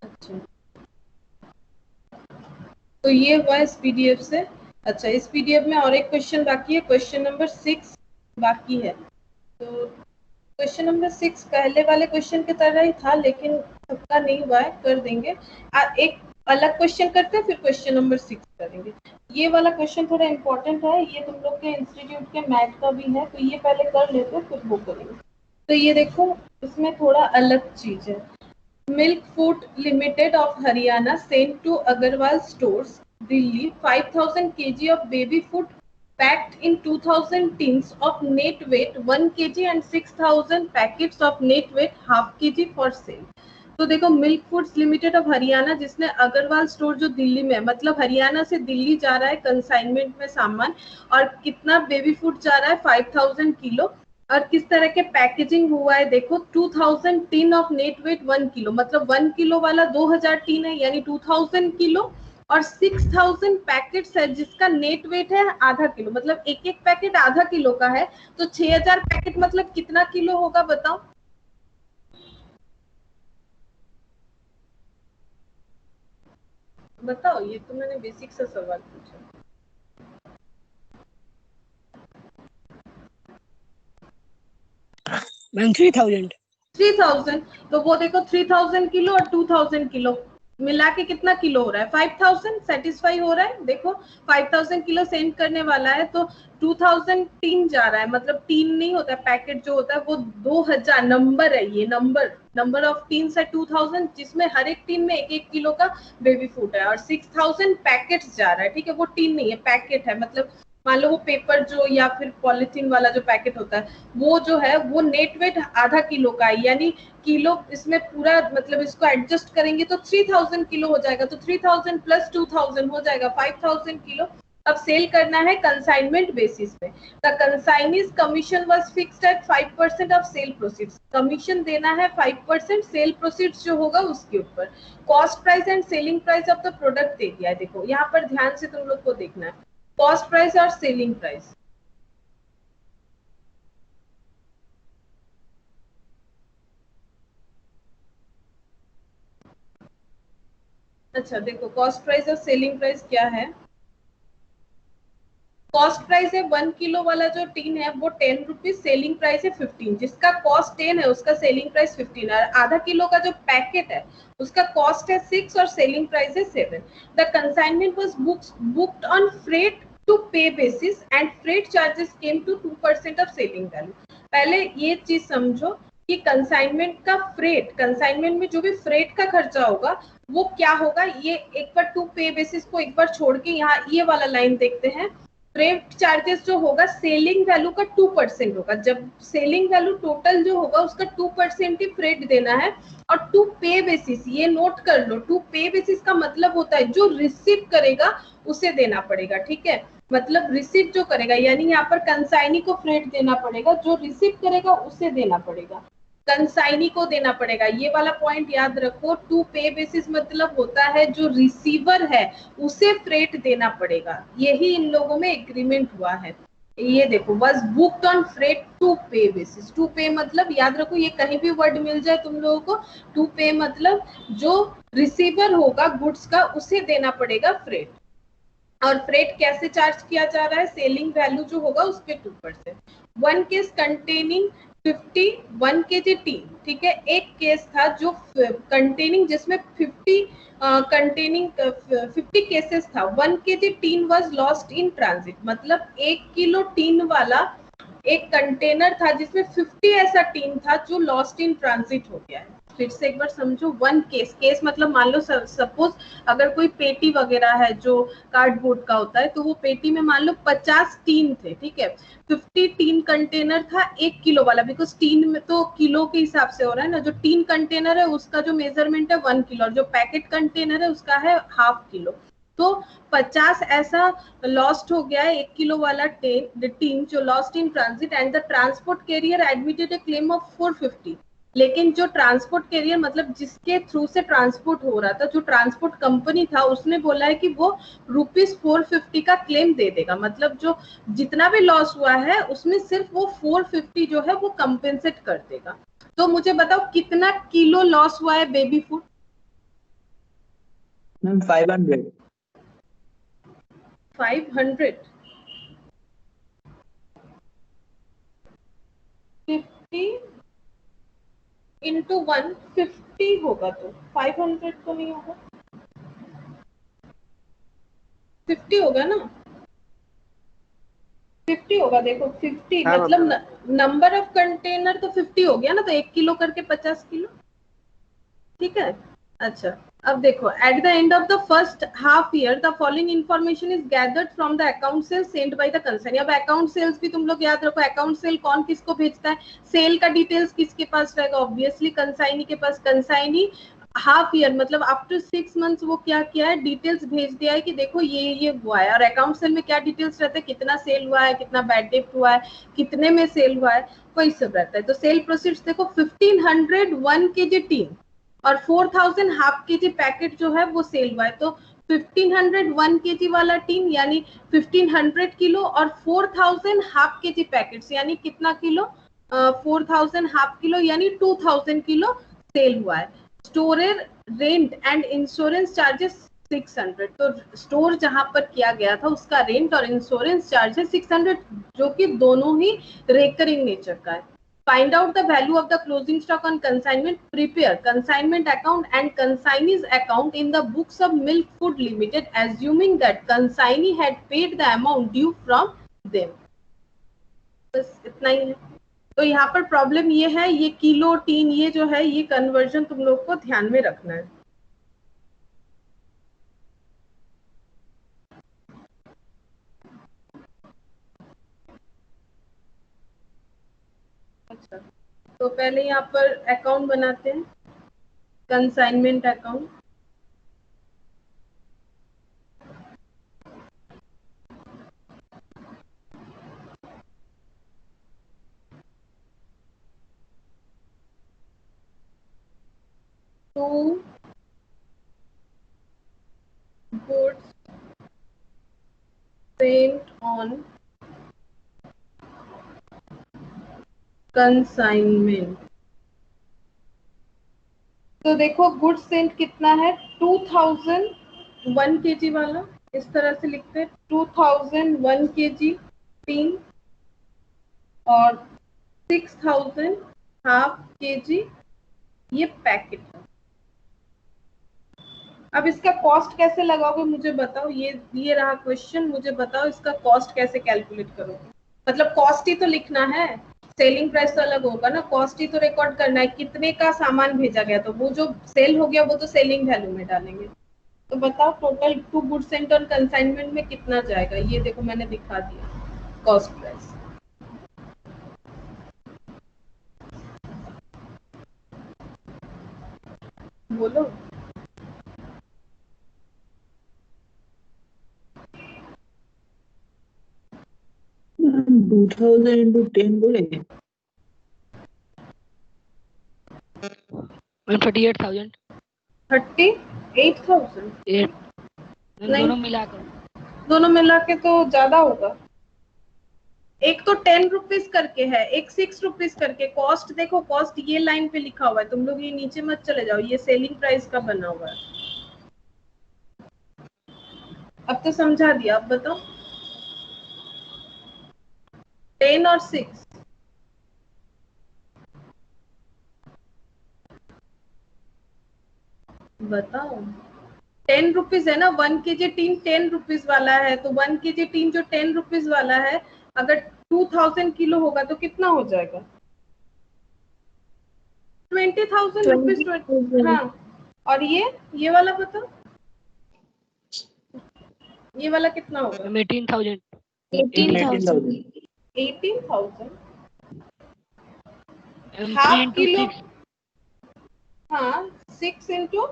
अच्छा, तो ये हुआ इस पीडीएफ से। अच्छा, इस पीडीएफ में और एक क्वेश्चन बाकी है, क्वेश्चन नंबर 6 बाकी है। तो क्वेश्चन नंबर 6 पहले वाले क्वेश्चन की तरह ही था, लेकिन सबका नहीं हुआ है, कर देंगे। एक अलग क्वेश्चन करते हैं, फिर क्वेश्चन नंबर 6 करेंगे। ये वाला क्वेश्चन थोड़ा इंपॉर्टेंट है, ये तुम लोग के इंस्टीट्यूट के मैथ का भी है, तो ये पहले कर लेते हैं फिर वो करेंगे। तो ये देखो इसमें थोड़ा अलग चीज है। Milk Food Limited of Haryana sent to Agarwal stores, Delhi, 5,000 kg of baby food packed in 2,000 tins of net weight 1 kg and 6,000 packets of net weight half kg for sale. तो देखो milk foods limited of Haryana, जिसने अग्रवाल स्टोर जो दिल्ली में, मतलब हरियाणा से दिल्ली जा रहा है कंसाइनमेंट में सामान, और कितना बेबी फूड जा रहा है 5,000 किलो, और किस तरह के पैकेजिंग हुआ है देखो। 2000 tin of net weight 1 kilo, मतलब 1 किलो वाला 2000 टिन है, यानी 2000 किलो, और 6000 पैकेट्स है जिसका नेट वेट है आधा किलो, मतलब एक एक पैकेट आधा किलो का है, तो 6000 पैकेट मतलब कितना किलो होगा बताओ। बताओ, ये तो मैंने बेसिक सा सवाल पूछा। मैम 3000। तो वो देखो 3000 किलो और 2000 किलो मिला के कितना किलो हो रहा है, 5000 सेटिस्फाई हो रहा है। देखो 5000 किलो सेंड करने वाला है, तो 2000 टीन जा रहा है, मतलब टीन नहीं होता है, पैकेट जो होता है वो 2000 नंबर है, ये नंबर ऑफ टीन है 2000, जिसमें हर एक टीन में 1-1 किलो का बेबी फूड है, और 6000 पैकेट्स जा रहा है। ठीक है, वो टीन नहीं है, पैकेट है, मतलब मान लो वो पेपर जो या फिर पॉलिथीन वाला जो पैकेट होता है, वो जो है वो नेट वेट आधा किलो का है, यानी किलो इसमें पूरा, मतलब इसको एडजस्ट करेंगे तो 3000 किलो हो जाएगा, तो 3000 प्लस 2000 हो जाएगा 5000 किलो। अब सेल करना है कंसाइनमेंट बेसिस पे। The consignee's commission was fixed at 5% of sale proceeds, commission देना है 5% सेल प्रोसीड्स जो होगा उसके ऊपर। Cost price and selling price of the product दे दिया है, देखो यहाँ पर ध्यान से तुम लोग को देखना है, कॉस्ट प्राइस और सेलिंग प्राइस। अच्छा देखो, कॉस्ट प्राइस और सेलिंग प्राइस क्या है। कॉस्ट प्राइस है 1 किलो वाला जो टीन है वो 10 रुपीज, सेलिंग प्राइस है 15, जिसका कॉस्ट 10 है उसका सेलिंग प्राइस 15 है। आधा किलो का जो पैकेट है उसका कॉस्ट है 6 और सेलिंग प्राइस है 7। The consignment was booked on freight to pay basis and freight charges came to 2% of selling value. पहले ये चीज समझो कि कंसाइनमेंट का फ्रेट, कंसाइनमेंट में जो भी फ्रेट का खर्चा होगा वो क्या होगा, ये एक बार टू पे बेसिस को एक बार छोड़ के यहाँ ये वाला लाइन देखते हैं। फ्रेट चार्जेस जो होगा सेलिंग वैल्यू का 2% होगा। जब सेलिंग वैल्यू टोटल जो होगा उसका 2% ही फ्रेट देना है। और टू पे बेसिस, ये नोट कर लो, टू पे बेसिस का मतलब होता है जो रिसीव करेगा उसे देना पड़ेगा, ठीक है। मतलब रिसीव जो करेगा, यानी यहाँ पर कंसाइनी को फ्रेट देना पड़ेगा, जो रिसीव करेगा उसे देना पड़ेगा, कंसाइनी को देना पड़ेगा। ये वाला पॉइंट याद रखो। टू पे बेसिस मतलब होता है जो रिसीवर है उसे फ्रेट देना पड़ेगा, यही इन लोगों में एग्रीमेंट हुआ है। ये देखो, was booked on freight to pay basis. To pay मतलब याद रखो, ये कहीं भी वर्ड मिल जाए तुम लोगों को, टू पे मतलब जो रिसीवर होगा गुड्स का उसे देना पड़ेगा फ्रेट। और फ्रेट कैसे चार्ज किया जा रहा है, सेलिंग वैल्यू जो होगा उस पे 2%। One case containing 51 kg tin, ठीक है। एक केस था जो कंटेनिंग जिसमें 50 केसेस था। 1 kg tin was lost in transit, मतलब 1 किलो टीन वाला एक कंटेनर था जिसमें 50 ऐसा टीन था जो लॉस्ट इन ट्रांजिट हो गया है। फिर से एक बार समझो, वन केस मतलब मान लो सपोज अगर कोई पेटी वगैरह है जो कार्डबोर्ड का होता है, तो वो पेटी में मान लो 50 टीन थे, ठीक है। 50 टीन कंटेनर था 1 किलो वाला, बिकॉज टीन में तो किलो के हिसाब से हो रहा है ना। जो टीन कंटेनर है उसका जो मेजरमेंट है 1 किलो, और जो पैकेट कंटेनर है उसका है ½ किलो। तो 50 ऐसा लॉस्ट हो गया है 1 किलो वाला टीन जो lost in transit, and the transport carrier admitted a claim of 450। लेकिन जो ट्रांसपोर्ट कैरियर मतलब जिसके थ्रू से ट्रांसपोर्ट हो रहा था, जो ट्रांसपोर्ट कंपनी था, उसने बोला है कि वो ₹450 का क्लेम दे देगा। मतलब जो जितना भी लॉस हुआ है उसमें सिर्फ वो 450 जो है वो कंपेंसेट कर देगा। तो मुझे बताओ कितना किलो लॉस हुआ है बेबी फूड? मैम 500। 500 50 into 150 होगा, तो 500 तो नहीं होगा, 50 होगा ना, 50 होगा। देखो 50 हाँ, मतलब नंबर ऑफ कंटेनर तो 50 हो गया ना, तो 1 किलो करके 50 किलो, ठीक है। अच्छा, अब देखो, at the end of the first half year the following information is gathered from the account cell send by the consignee. अब अकाउंट सेल्स भी तुम लोग याद रखो, अकाउंट सेल कौन किसको भेजता है, सेल का डिटेल्स किसके पास रहेगा, ऑब्वियसली कंसाइनी के पास। कंसाइनी हाफ ईयर मतलब आफ्टर 6 मंथ्स वो क्या किया है, डिटेल्स भेज दिया है कि देखो ये हुआ है। और अकाउंट सेल में क्या डिटेल्स रहते हैं, कितना सेल हुआ है, कितना बैड डेट हुआ है, कितने में सेल हुआ है, वही सब रहता है। तो सेल प्रोसीड्स देखो 1501 kg टीन और 4000 ½ kg पैकेट जो है वो सेल हुआ है। तो 1501 kg वाला टीन यानी 1500 किलो, और 4000 ½ kg पैकेट्स यानी कितना किलो, 4000 ½ किलो यानी 2000 किलो सेल हुआ है। Storage rent and insurance charges 600। तो स्टोर जहां पर किया गया था उसका रेंट और इंश्योरेंस चार्ज है 600, जो कि दोनों ही रेकरिंग नेचर का है। Find out the value of the closing stock on consignment. Prepare consignment account and consignee's account in the books of Milk Food Limited, assuming that consignee had paid the amount due from them. बस इतना ही है। तो यहाँ पर प्रॉब्लम ये है, ये किलो टीन ये जो है ये कन्वर्जन तुम लोग को ध्यान में रखना है। अच्छा, तो पहले यहाँ पर अकाउंट बनाते हैं, consignment account. To goods sent on consignment. तो देखो गुड्स सेंट कितना है, 2001 kg वाला, इस तरह से लिखते हैं 2001 kg टीन और 6000 ½ kg ये पैकेट है। अब इसका कॉस्ट कैसे लगाओगे मुझे बताओ, ये रहा क्वेश्चन, मुझे बताओ इसका कॉस्ट कैसे कैलकुलेट करोगे। मतलब कॉस्ट ही तो लिखना है, सेलिंग प्राइस तो अलग होगा ना, कॉस्ट ही तो रिकॉर्ड करना है, कितने का सामान भेजा गया, तो वो जो सेल हो गया वो तो सेलिंग वैल्यू में डालेंगे। तो बताओ total two goods and on consignment में कितना जाएगा। ये देखो मैंने दिखा दिया कॉस्ट प्राइस। बोलो। मैम 2000 into 10 बोले। मैम 38,000। 38,000 नहीं। दोनों मिला के तो ज्यादा होगा। एक तो 10 रुपीज करके है, एक 6 रुपीज करके। कॉस्ट देखो, कॉस्ट ये लाइन पे लिखा हुआ है, तुम लोग ये नीचे मत चले जाओ, ये सेलिंग प्राइस का बना हुआ है। अब तो समझा दिया, अब बताओ 10 और 6। बताओ 10 रुपीज है ना, 1 kg टीन 10 रुपीज वाला है, तो 1 kg टीन जो 10 रुपीज वाला है अगर 2000 किलो होगा तो कितना हो जाएगा? 20,000 रुपीज। हाँ, और ये वाला बताओ, ये वाला कितना होगा? 18,000। 18,000 हाफ किलो। हाँ 6 into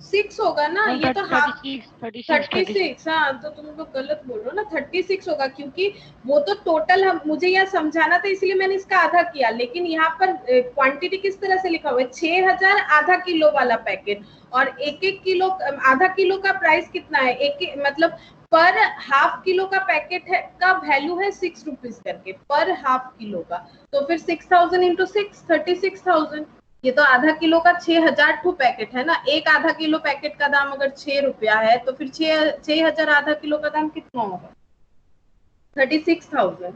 6 होगा ना, ये तो हाफ 36। हाँ तो तुम लोग गलत बोल रहे हो ना, 36 होगा, क्योंकि वो तो टोटल हम मुझे यह समझाना था इसलिए मैंने इसका आधा किया। लेकिन यहाँ पर क्वांटिटी किस तरह से लिखा हुआ है, 6,000 आधा किलो वाला पैकेट, और 1-1 किलो आधा किलो का प्राइस कितना है, एक मतलब पर हाफ किलो का पैकेट है का वैल्यू है 6 रुपीज करके पर हाफ किलो का। तो फिर 6,000 into 6 36,000। ये तो आधा किलो का 6,000 ठो पैकेट है ना, एक आधा किलो पैकेट का दाम अगर 6 रुपया है तो फिर 6,000 आधा किलो का दाम कितना होगा? 36,000।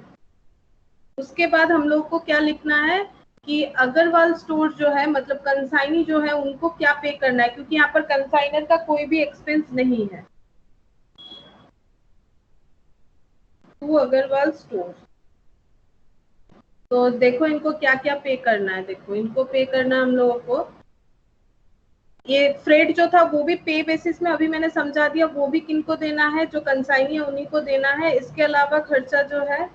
उसके बाद हम लोग को क्या लिखना है कि अग्रवाल स्टोर जो है मतलब कंसाइनी जो है उनको क्या पे करना है, क्योंकि यहाँ पर कंसाइनर का कोई भी एक्सपेंस नहीं है। तो अग्रवाल स्टोर, तो देखो इनको क्या क्या पे करना है। देखो इनको पे करना है हम लोगों को, ये फ्रेट जो था वो भी पे बेसिस में अभी मैंने समझा दिया, वो भी किनको देना है, जो कंसाइनी है उन्हीं को देना है। इसके अलावा खर्चा जो है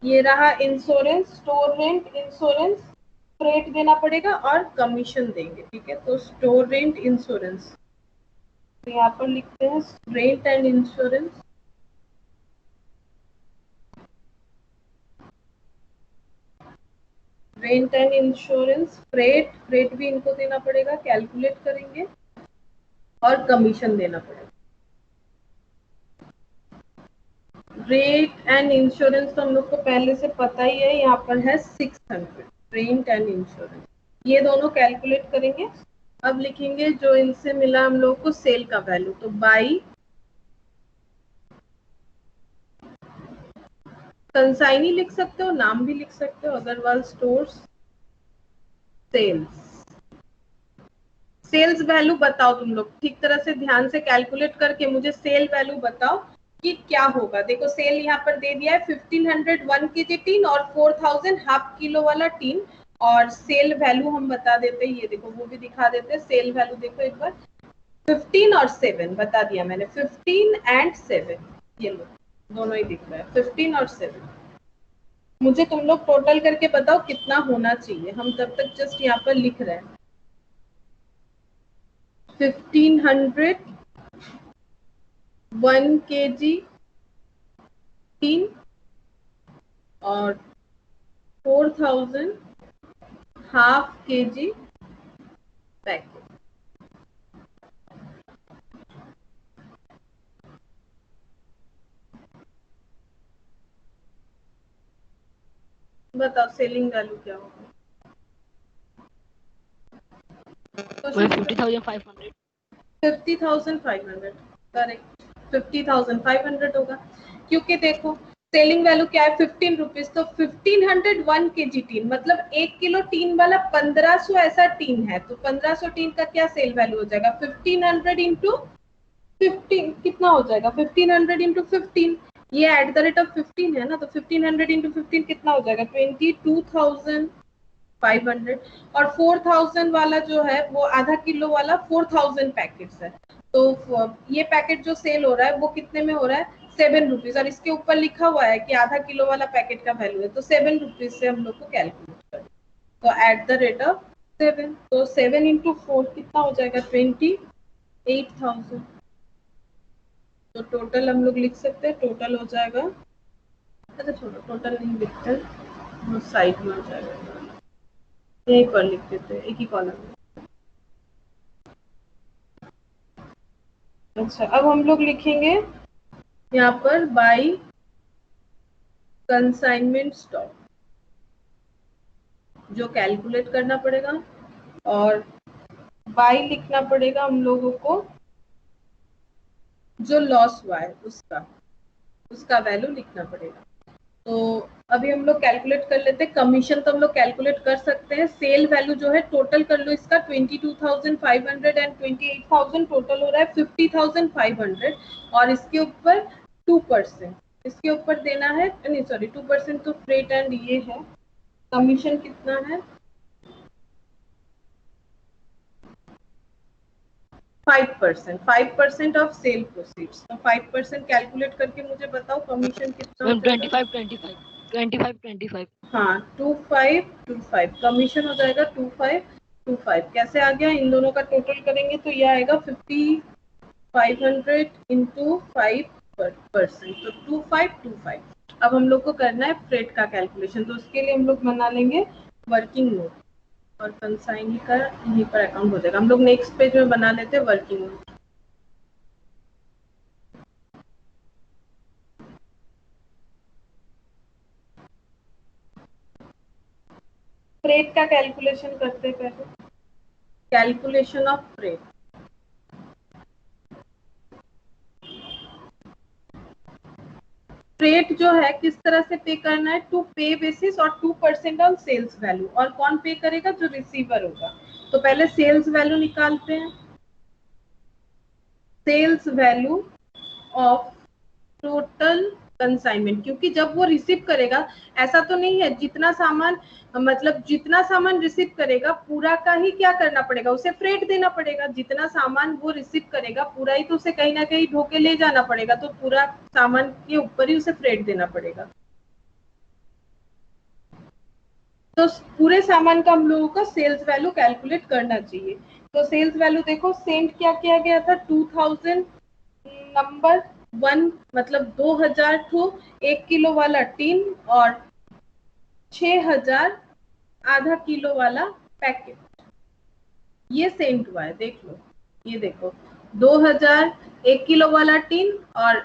ये रहा insurance, store rent, insurance, freight देना पड़ेगा और कमीशन देंगे। ठीक है, तो स्टोर रेंट, इंश्योरेंस, तो यहाँ पर लिखते हैं rent and insurance. Rent and insurance, freight भी इनको देना पड़ेगा, कैलकुलेट करेंगे, और कमीशन देना पड़ेगा। रेट एंड इंश्योरेंस तो हम लोग को पहले से पता ही है, यहाँ पर है 600। रेंट एंड इंश्योरेंस ये दोनों कैलकुलेट करेंगे। अब लिखेंगे जो इनसे मिला हम लोग को सेल का वैल्यू, तो बाई कंसाइनी लिख सकते हो, नाम भी लिख सकते हो, Agarwal stores sales. Sales value बताओ तुम लोग ठीक तरह से ध्यान से कैलकुलेट करके मुझे सेल वैल्यू बताओ कि क्या होगा। देखो सेल यहाँ पर दे दिया है 1500 1 kg टीन और 4000 हाफ किलो वाला टीन, और सेल वैल्यू हम बता देते हैं, ये देखो वो भी दिखा देते हैं। सेल वैल्यू देखो एक बार, 15 और 7 बता दिया मैंने, 15 and 7 ये लो दोनों ही दिख रहा है, 15 और 7। मुझे तुम लोग टोटल करके बताओ कितना होना चाहिए, हम तब तक जस्ट यहाँ पर लिख रहे हैं। 1500 1 kg टीन और 4000 हाफ kg पैकेट। बताओ सेलिंग वैल्यू क्या होगा? 50,500। 50,500 करेक्ट, 50,500 होगा, क्योंकि देखो सेलिंग वैल्यू क्या है 15 रुपीज, तो 1500 1 kg टीन मतलब 1 किलो टीन वाला 1500 ऐसा टीन है, तो 1500 टीन का क्या सेल वैल्यू हो जाएगा? 1500 इंटू 15 कितना हो जाएगा? 1500 इंटू 15, ये एट द रेट ऑफ 15 है ना, तो 1500 इंटू 15 कितना हो जाएगा? 22,000 500 और 4000 वाला जो है वो आधा किलो वाला 4000 पैकेट्स है। तो ये पैकेट जो सेल हो रहा है वो कितने में हो रहा है, 7 रुपीज, और इसके ऊपर लिखा हुआ है कि आधा किलो वाला पैकेट का वैल्यू है, तो 7 रुपीज से हम लोग को कैलकुलेट करें। तो एट द रेट ऑफ 7, तो 7 इंटू 4 कितना हो जाएगा, 28,000। तो टोटल हम लोग लिख सकते हैं, टोटल हो जाएगा, अच्छा छोड़ो टोटल नहीं लिखते, वो साइड में हो जाएगा, यहीं पर लिख देते हैं एक ही कॉलम में। अच्छा अब हम लोग लिखेंगे यहाँ पर बाई कंसाइनमेंट स्टॉक, जो कैलकुलेट करना पड़ेगा, और बाई लिखना पड़ेगा हम लोगों को जो लॉस हुआ है उसका वैल्यू लिखना पड़ेगा। तो अभी हम लोग कैलकुलेट कर लेते हैं। कमीशन तो हम लोग कैलकुलेट कर सकते हैं, सेल वैल्यू जो है टोटल कर लो इसका 22,500 एंड 28,000, टोटल हो रहा है 50,500, और इसके ऊपर 2%, इसके ऊपर देना है, नहीं सॉरी 2% तो फ्रेट एंड ये है, कमीशन कितना है 5% ऑफ सेल प्रोसीड्स। तो 5% कैलकुलेट करके मुझे बताओ कमीशन कितना हो जाएगा। 25 हाँ 2525 कमीशन हो जाएगा 2525। कैसे आ गया, इन दोनों का टोटल करेंगे तो यह आएगा 5500 इंटू 5%, तो 2525। अब हम लोग को करना है फ्रेट का कैलकुलेशन, तो उसके लिए हम लोग बना लेंगे वर्किंग नोट, और कंसाइनी का यहीं पर अकाउंट हो जाएगा। हम लोग नेक्स्ट पेज में बना लेते हैं वर्किंग नोट। फ्रेट का कैलकुलेशन करते हैं पहले, कैलकुलेशन ऑफ फ्रेट। फ्रेट जो है किस तरह से पे करना है, टू पे बेसिस और 2% ऑन सेल्स वैल्यू, और कौन पे करेगा, जो रिसीवर होगा। तो पहले सेल्स वैल्यू निकालते हैं, sales value of total consignment, क्योंकि जब वो रिसीव करेगा, ऐसा तो नहीं है जितना सामान, मतलब जितना सामान रिसीव करेगा पूरा का ही क्या करना पड़ेगा, उसे फ्रेट देना पड़ेगा। जितना सामान वो रिसीव करेगा पूरा ही तो उसे कहीं ना कहीं ढोके ले जाना पड़ेगा, तो पूरा सामान के ऊपर ही उसे फ्रेट देना पड़ेगा। तो पूरे सामान का हम लोगों को सेल्स वैल्यू कैलकुलेट करना चाहिए। तो सेल्स वैल्यू देखो, सेंड क्या किया गया था, 2000 नंबर 1, मतलब 2000 ठो 1 किलो वाला टीन, और 6000 आधा किलो वाला पैकेट, ये सेंड हुआ है। देख लो, ये देखो 2000 1 किलो वाला टीन और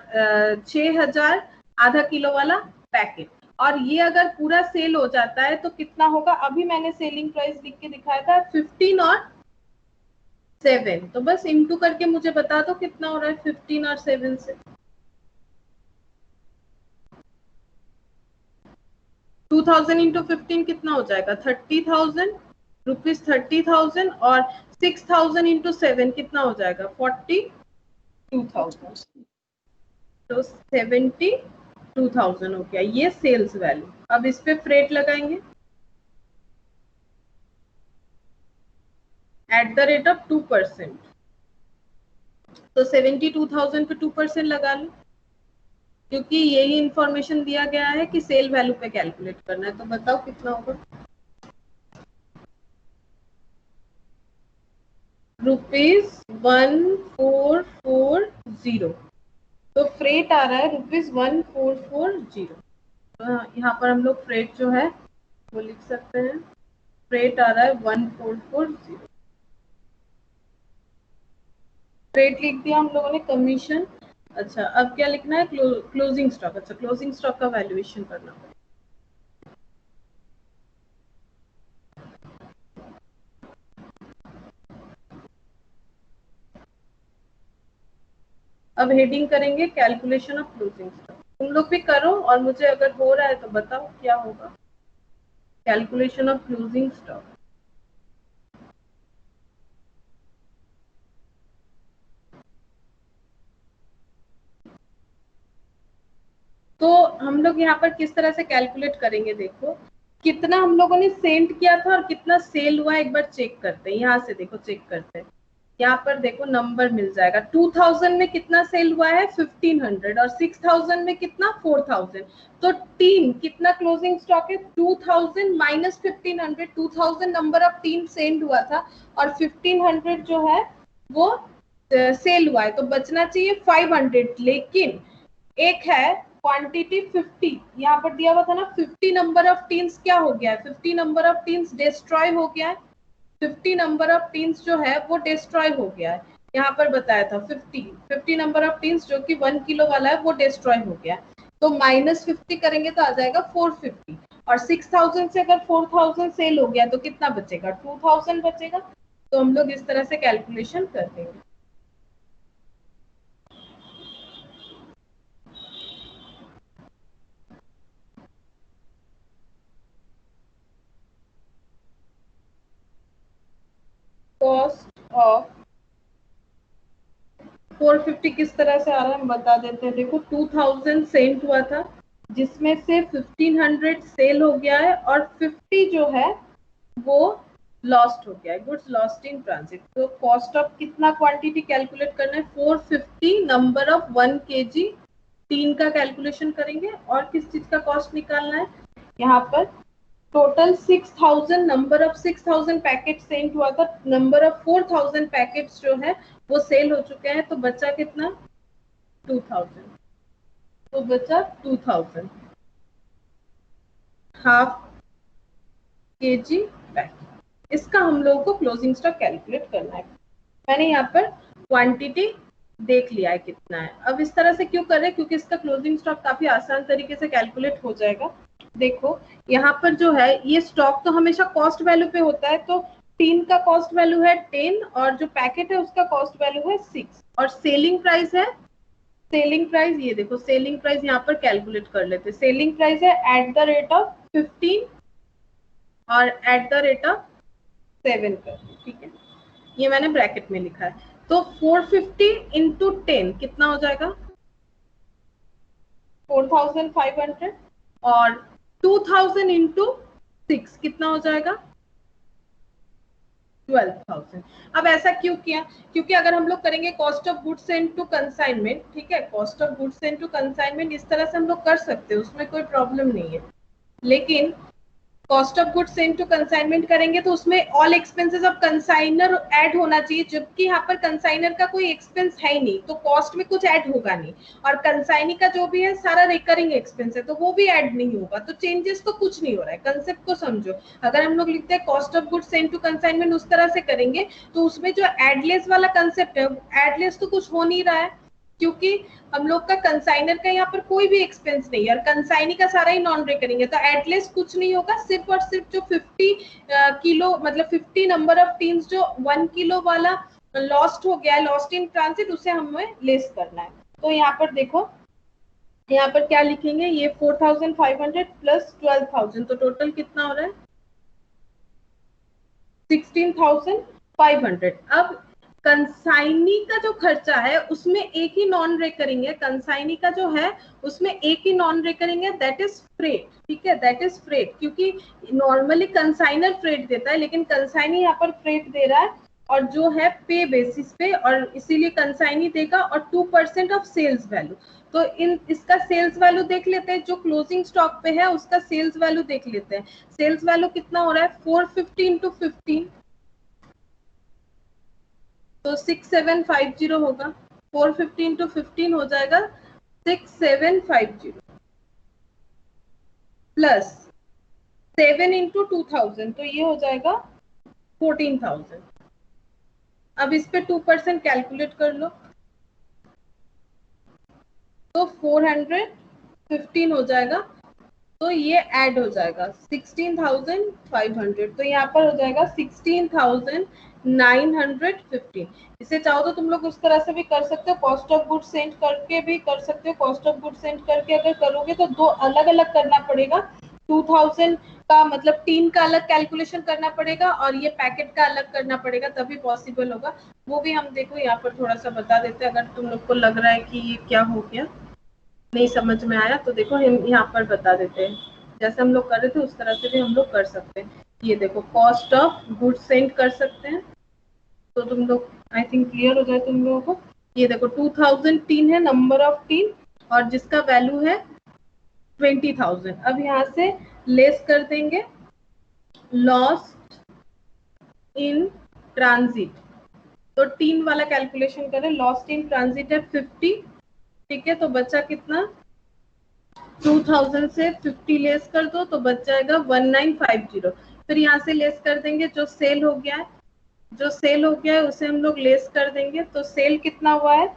6000 आधा किलो वाला पैकेट। और ये अगर पूरा सेल हो जाता है तो कितना होगा, अभी मैंने सेलिंग प्राइस लिख के दिखाया था 15 और 7, तो बस इनटू करके मुझे बता दो कितना हो रहा है 15 और 7 से। 2000 इंटू 15 कितना हो जाएगा, 30,000 रुपीज, 30,000, और 6000 इंटू 7 कितना हो जाएगा, 42,000, तो 72,000 हो गया ये सेल्स वैल्यू। अब इस पे फ्रेट लगाएंगे एट द रेट ऑफ 2%, तो 72,000 पे 2% लगा लो, क्योंकि यही इंफॉर्मेशन दिया गया है कि सेल वैल्यू पे कैलकुलेट करना है। तो बताओ कितना होगा, ₹1440। तो फ्रेट आ रहा है ₹1440। तो यहाँ पर हम लोग फ्रेट जो है वो लिख सकते हैं, फ्रेट आ रहा है 1440। फ्रेट लिख दिया हम लोगों ने, कमीशन। अच्छा अब क्या लिखना है, क्लोजिंग स्टॉक। अच्छा क्लोजिंग स्टॉक का वैल्यूएशन करना पड़ेगा। अब हेडिंग करेंगे कैलकुलेशन ऑफ क्लोजिंग स्टॉक। तुम लोग भी करो और मुझे अगर हो रहा है तो बताओ क्या होगा, कैलकुलेशन ऑफ क्लोजिंग स्टॉक। तो हम लोग यहाँ पर किस तरह से कैलकुलेट करेंगे, देखो कितना हम लोगों ने सेंड किया था और कितना सेल हुआ एक बार चेक करते हैं। यहाँ से देखो चेक करते हैं, यहाँ पर देखो नंबर मिल जाएगा। 2000 में कितना सेल हुआ है 1500 और 6000 में कितना 4000। तो टीम कितना क्लोजिंग स्टॉक है 2000 minus 1500। 2000 number of team send हुआ था और 1500 जो है वो सेल हुआ है, तो बचना चाहिए 500। लेकिन एक है क्वांटिटी 50, यहाँ पर दिया हुआ था ना 50 नंबर ऑफ टीम्स क्या हो गया है 50 नंबर ऑफ टीम्स डिस्ट्रॉय हो गया है। 50 नंबर ऑफ टीम्स जो है वो डिस्ट्रॉय हो गया है, यहाँ पर बताया था 50 नंबर ऑफ टीम्स जो कि 1 किलो वाला है वो डिस्ट्रॉय हो गया है। तो माइनस 50 करेंगे तो आ जाएगा 450 और 6000 से अगर 4000 सेल हो गया तो कितना बचेगा 2000 बचेगा। तो हम लोग इस तरह से कैलकुलेशन कर देंगे। कॉस्ट ऑफ 450 किस तरह से आ रहा है हम बता देते हैं। देखो 2000 सेंट हुआ था जिसमें से 1500 सेल हो गया है और 50 जो है वो लॉस्ट हो गया है, गुड्स लॉस्ट इन ट्रांजिट। तो कॉस्ट ऑफ कितना क्वांटिटी कैलकुलेट करना है 450 नंबर ऑफ 1 kg 3 का कैलकुलेशन करेंगे। और किस चीज का कॉस्ट निकालना है यहाँ पर total 6000 number of 6000 packet send हुआ था, नंबर ऑफ 4000 पैकेट्स जो है वो सेल हो चुके हैं। तो बचा कितना 2000, तो बचा 2000 हाफ kg पैकेट। इसका हम लोगों को क्लोजिंग स्टॉक कैलकुलेट करना है। मैंने यहाँ पर क्वांटिटी देख लिया है कितना है। अब इस तरह से क्यों कर रहे हैं क्योंकि इसका क्लोजिंग स्टॉक काफी आसान तरीके से कैलकुलेट हो जाएगा। देखो यहाँ पर जो है ये स्टॉक तो हमेशा कॉस्ट वैल्यू पे होता है, तो 3 का कॉस्ट वैल्यू है 10 और जो पैकेट है उसका कॉस्ट वैल्यू है 6 और सेलिंग प्राइस है, सेलिंग प्राइस ये देखो सेलिंग प्राइस यहाँ पर कैलकुलेट कर लेते हैं। सेलिंग प्राइस है एट द रेट ऑफ 15 और एट द रेट ऑफ 7 कर, ठीक है, ये मैंने ब्रैकेट में लिखा है। तो 450 इंटू 10 कितना हो जाएगा 4500 और 2000 इंटू 6 कितना हो जाएगा 12,000। अब ऐसा क्यों किया क्योंकि अगर हम लोग करेंगे cost of goods send to consignment, ठीक है, cost of goods send to consignment इस तरह से हम लोग कर सकते हैं, उसमें कोई प्रॉब्लम नहीं है। लेकिन cost of goods send to consignment करेंगे तो उसमें all expenses of consignor add होना चाहिए, जबकि यहाँ पर कंसाइनर का कोई एक्सपेंस है ही नहीं, तो कॉस्ट में कुछ ऐड होगा नहीं। और कंसाइनी का जो भी है सारा रिकरिंग एक्सपेंस है तो वो भी ऐड नहीं होगा, तो चेंजेस तो कुछ नहीं हो रहा है। कंसेप्ट को समझो, अगर हम लोग लिखते हैं cost of goods send to consignment उस तरह से करेंगे तो उसमें जो एडलेस वाला कंसेप्ट है, एडलेस तो कुछ हो नहीं रहा है क्योंकि हम लोग का कंसाइनर का यहाँ पर कोई भी एक्सपेंस नहीं है और कंसाइनी का सारा ही नॉन रिकरिंग है, तो एटलीस्ट कुछ नहीं होगा। सिर्फ और सिर्फ जो 50 किलो मतलब 50 नंबर ऑफ टीम्स जो 1 किलो वाला लॉस्ट हो गया है, लॉस्ट इन ट्रांजिट, उसे हमें लेस करना है। तो यहाँ पर देखो यहाँ पर क्या लिखेंगे, ये 4500 प्लस 12,000 तो टोटल कितना हो रहा है 16,500। अब कंसाइनी का जो खर्चा है उसमें एक ही नॉन रेकरिंग है, कंसाइनी का जो है उसमें एक ही नॉन रेकरिंग है, दैट इज फ्रेट, ठीक है, दैट इज फ्रेट। क्योंकि नॉर्मली कंसाइनर फ्रेट देता है लेकिन कंसाइनी यहाँ पर फ्रेट दे रहा है और जो है पे बेसिस पे, और इसीलिए कंसाइनी देगा। और 2% ऑफ सेल्स वैल्यू, तो इसका सेल्स वैल्यू देख लेते हैं, जो क्लोजिंग स्टॉक पे है उसका सेल्स वैल्यू देख लेते हैं। सेल्स वैल्यू कितना हो रहा है 450 इंटू 15 तो 6750 होगा, 450 इंटू 15 हो जाएगा 6750 प्लस 7 इंटू 2000 तो ये हो जाएगा 14,000। अब इस पे 2% कैलकुलेट कर लो तो 415 हो जाएगा, तो ये ऐड हो जाएगा 16,500, तो यहाँ पर हो जाएगा 16,915। इसे चाहो तो तुम लोग उस तरह से भी कर सकते हो, कॉस्ट ऑफ गुड सेंड करके भी कर सकते हो। कॉस्ट ऑफ गुड सेंड करके अगर करोगे तो दो अलग अलग करना पड़ेगा, 2000 का मतलब 3 का अलग कैलकुलेशन करना पड़ेगा और ये पैकेट का अलग करना पड़ेगा, तभी पॉसिबल होगा। वो भी हम देखो यहाँ पर थोड़ा सा बता देते हैं, अगर तुम लोग को लग रहा है कि ये क्या हो गया नहीं समझ में आया तो देखो हम यहाँ पर बता देते हैं। जैसे हम लोग कर रहे थे उस तरह से भी हम लोग कर सकते हैं। ये देखो कॉस्ट ऑफ गुड सेंड कर सकते हैं, तो तुम लोग आई थिंक क्लियर हो जाए तुम लोगों को। ये देखो 2000 टीन है, नंबर ऑफ टीन, और जिसका वैल्यू है 20,000। अब यहाँ से लेस कर देंगे लॉस्ट इन ट्रांजिट, तो टीन वाला कैलकुलेशन करें। लॉस्ट इन ट्रांजिट है 50, ठीक है, तो बचा कितना 2000 से 50 लेस कर दो तो बच जाएगा 1950। फिर यहाँ से लेस कर देंगे जो सेल हो गया है, जो सेल हो गया है उसे हम लोग लेस कर देंगे, तो सेल कितना हुआ है,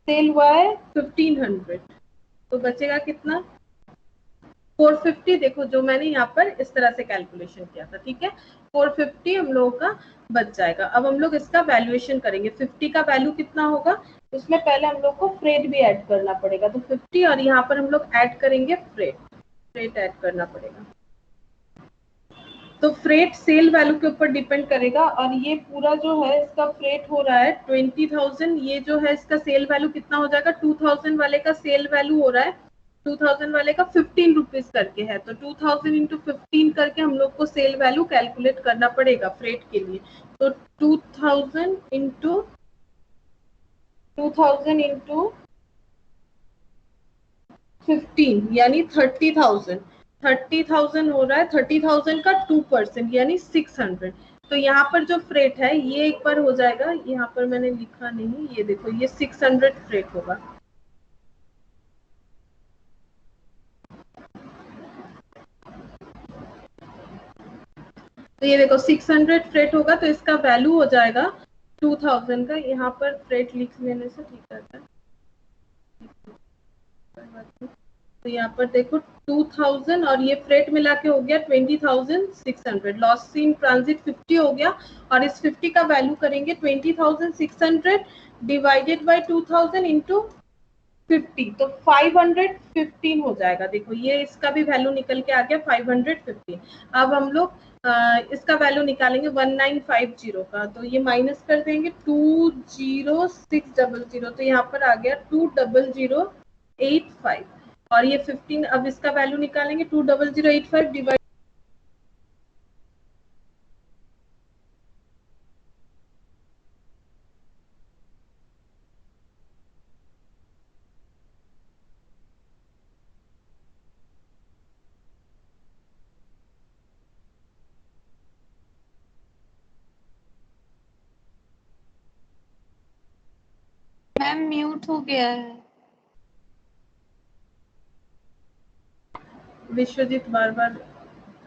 सेल हुआ है 1500, तो बचेगा कितना 450। देखो जो मैंने यहाँ पर इस तरह से कैलकुलेशन किया था, ठीक है, 450 हम लोगों का बच जाएगा। अब हम लोग इसका वैल्यूएशन करेंगे, 50 का वैल्यू कितना होगा, उसमें पहले हम लोग को फ्रेट भी ऐड करना पड़ेगा, तो 50 और यहाँ पर हम लोग ऐड करेंगे फ्रेट, फ्रेट ऐड करना पड़ेगा। तो फ्रेट सेल वैल्यू के ऊपर डिपेंड करेगा, और ये पूरा जो है इसका फ्रेट हो रहा है 20,000, ये जो है इसका सेल वैल्यू कितना हो जाएगा, 2000 वाले का सेल वैल्यू हो रहा है 2000 वाले का 15 रुपीज करके है, तो 2000 इंटू 15 करके हम लोग को सेल वैल्यू कैलकुलेट करना पड़ेगा फ्रेट के लिए। तो 2000 इंटू 15 यानी 30,000, 30,000 हो रहा है, 30,000 का 2% यानी 600। तो यहाँ पर जो फ्रेट है ये एक बार हो जाएगा, यहाँ पर मैंने लिखा नहीं, ये देखो ये 600 फ्रेट होगा। तो ये देखो 600 फ्रेट होगा, तो इसका वैल्यू हो जाएगा 2000 का, यहाँ पर फ्रेट लिख लेने से ठीक रहता है। तो यहाँ पर देखो 2000 और ये फ्रेट मिला के हो गया 20,600, लॉस इन ट्रांजिट 50 हो गया, और इस 50 का वैल्यू करेंगे 20,600 डिवाइडेड बाय 2000 इंटू 50, तो 515 हो जाएगा। देखो ये इसका भी वैल्यू निकल के आ गया 515। अब हम लोग इसका वैल्यू निकालेंगे 1950 का, तो ये माइनस कर देंगे 20600, तो यहाँ पर आ गया 20085, और ये 15, अब इसका वैल्यू निकालेंगे 20085 डिवाइड मैम म्यूट हो गया है। विश्वजीत बार बार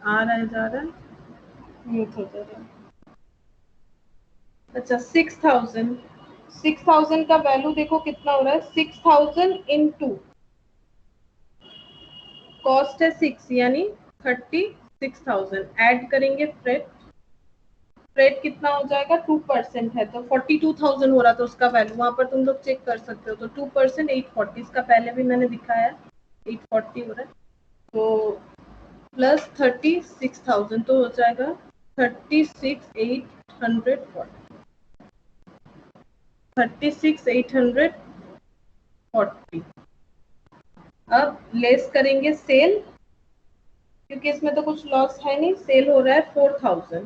आ रहा है जा रहा है, म्यूट हो जा रहा है। अच्छा 6,000 का वैल्यू देखो कितना हो रहा है, 6,000 इंटू कॉस्ट है 6 यानी 36,000, ऐड करेंगे फ्रेट, फ्रेट कितना हो जाएगा 2% है तो 42,000 हो रहा था उसका वैल्यू, वहां पर तुम लोग चेक कर सकते हो। तो 2% 840, इसका पहले भी मैंने दिखाया 840 हो रहा है, तो प्लस 36,000 तो हो जाएगा 36,840, 36,840। अब लेस करेंगे सेल, क्योंकि इसमें तो कुछ लॉस है नहीं, सेल हो रहा है 4,000,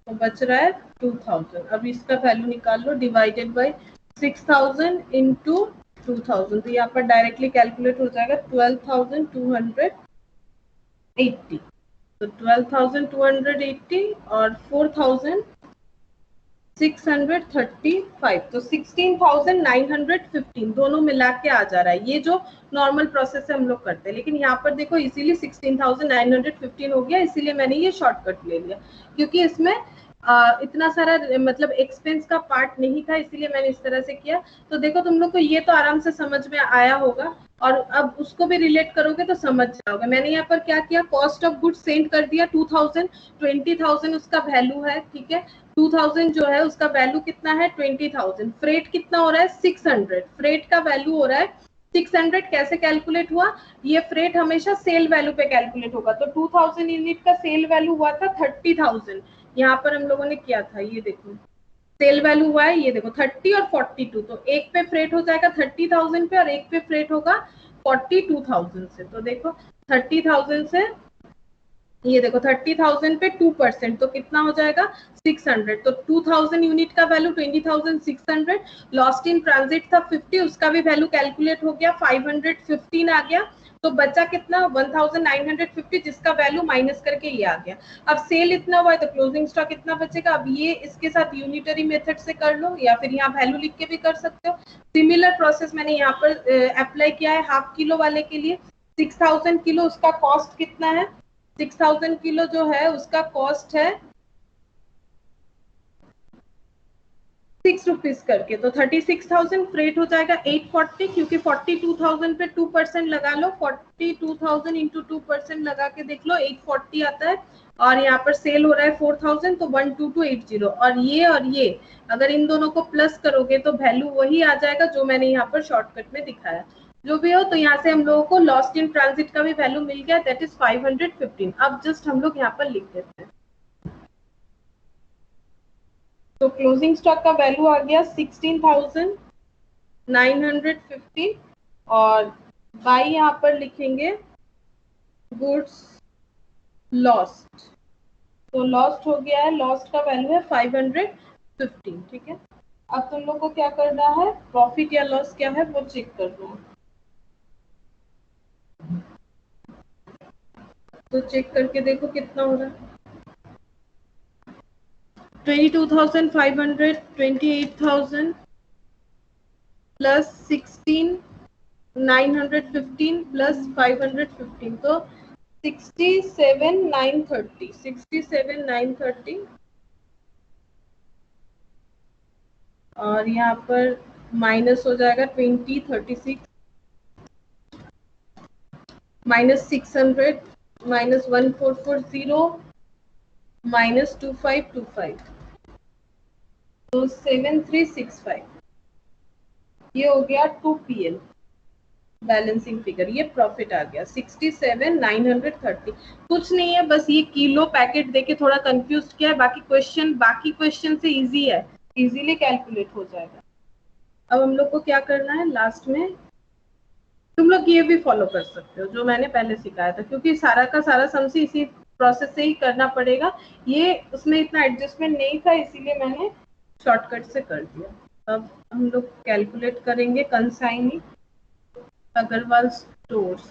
तो बच रहा है 2,000। अब इसका वैल्यू निकाल लो, डिवाइडेड बाय 6,000 इंटू 2,000, तो यहाँ पर डायरेक्टली कैलकुलेट हो जाएगा 12,280, तो 12,280 और 4,635, तो 16,915 दोनों मिला के आ जा रहा है। ये जो नॉर्मल प्रोसेस से हम लोग करते हैं, लेकिन यहाँ पर देखो इसीलिए 16,915 हो गया, इसीलिए मैंने ये शॉर्टकट ले लिया, क्योंकि इसमें इतना सारा मतलब एक्सपेंस का पार्ट नहीं था, इसीलिए मैंने इस तरह से किया। तो देखो तुम लोग को ये तो आराम से समझ में आया होगा, और अब उसको भी रिलेट करोगे तो समझ जाओगे। मैंने यहाँ पर क्या किया, कॉस्ट ऑफ गुड्स सेंड कर दिया 2000, 20,000 उसका वैल्यू है, ठीक है, 2000 जो है उसका वैल्यू कितना है 20,000, फ्रेट कितना हो रहा है 600, फ्रेट का वैल्यू हो रहा है 600। कैसे कैलकुलेट हुआ, ये फ्रेट हमेशा सेल वैल्यू पे कैलकुलेट होगा, तो 2000 यूनिट का सेल वैल्यू हुआ था 30,000, यहाँ पर हम लोगों ने किया था, ये देखो सेल वैल्यू हुआ है, ये देखो 30 और 42, तो एक पे फ्रेट हो जाएगा 30,000 पे और एक पे फ्रेट होगा 42,000 से। तो देखो 30,000 से ये देखो 30,000 पे 2%, तो कितना हो जाएगा 600। तो 2000 यूनिट का वैल्यू 20,600, लॉस्ट इन ट्रांजिट था 50, उसका भी वैल्यू कैलकुलेट हो गया 515 आ गया। तो बचा कितना 1950, जिसका वैल्यू माइनस करके ये आ गया। अब सेल इतना हुआ है तो क्लोजिंग स्टॉक इतना बचेगा। अब ये इसके साथ यूनिटरी मेथड से कर लो या फिर यहाँ वैल्यू लिख के भी कर सकते हो। सिमिलर प्रोसेस मैंने यहाँ पर अप्लाई किया है हाफ किलो वाले के लिए। 6000 किलो उसका कॉस्ट कितना है, 6000 किलो जो है उसका कॉस्ट है 6 रुपीज करके, तो 36,000 फ्रेट हो जाएगा 840, क्योंकि 42,000 पे 2% लगा लो, 42,000 इंटू 2% लगा के देख लो 840 आता है। और यहाँ पर सेल हो रहा है 4,000, तो 12280। और ये अगर इन दोनों को प्लस करोगे तो वैल्यू वही आ जाएगा जो मैंने यहाँ पर शॉर्टकट में दिखाया। जो भी हो, तो यहाँ से हम लोगों को लॉस्ट इन ट्रांजिट का भी वैल्यू मिल गया, दैट इज 515। अब जस्ट हम लोग यहाँ पर लिख देते हैं। तो क्लोजिंग स्टॉक का वैल्यू आ गया 16,950 और बाई यहाँ पर लिखेंगे गुड्स लॉस्ट। तो लॉस्ट हो गया है, लॉस्ट का वैल्यू है 515। ठीक है, अब तुम लोग को क्या करना है, प्रॉफिट या लॉस क्या है वो चेक करना है। तो चेक करके देखो कितना हो रहा है। 22,500, 28,000 प्लस 16,915 प्लस 515, तो 67,930, 67,930। और यहाँ पर माइनस हो जाएगा 2036 माइनस 600 माइनस 1440 माइनस 2525, तो 7365। ये हो गया 2PL बैलेंसिंग फिगर। ये प्रॉफिट आ गया 67,930। कुछ नहीं है, बस ये किलो पैकेट देके थोड़ा कंफ्यूज किया है। बाकी क्वेश्चन से इजी है, इजीली कैलकुलेट हो जाएगा। अब हम लोग को क्या करना है, लास्ट में तुम लोग ये भी फॉलो कर सकते हो जो मैंने पहले सिखाया था, क्योंकि सारा का सारा समझी इसी प्रोसेस से ही करना पड़ेगा। ये उसमें इतना एडजस्टमेंट नहीं था, इसीलिए मैंने शॉर्टकट से कर दिया। अब हम लोग कैलकुलेट करेंगे कंसाइनी अग्रवाल स्टोर्स।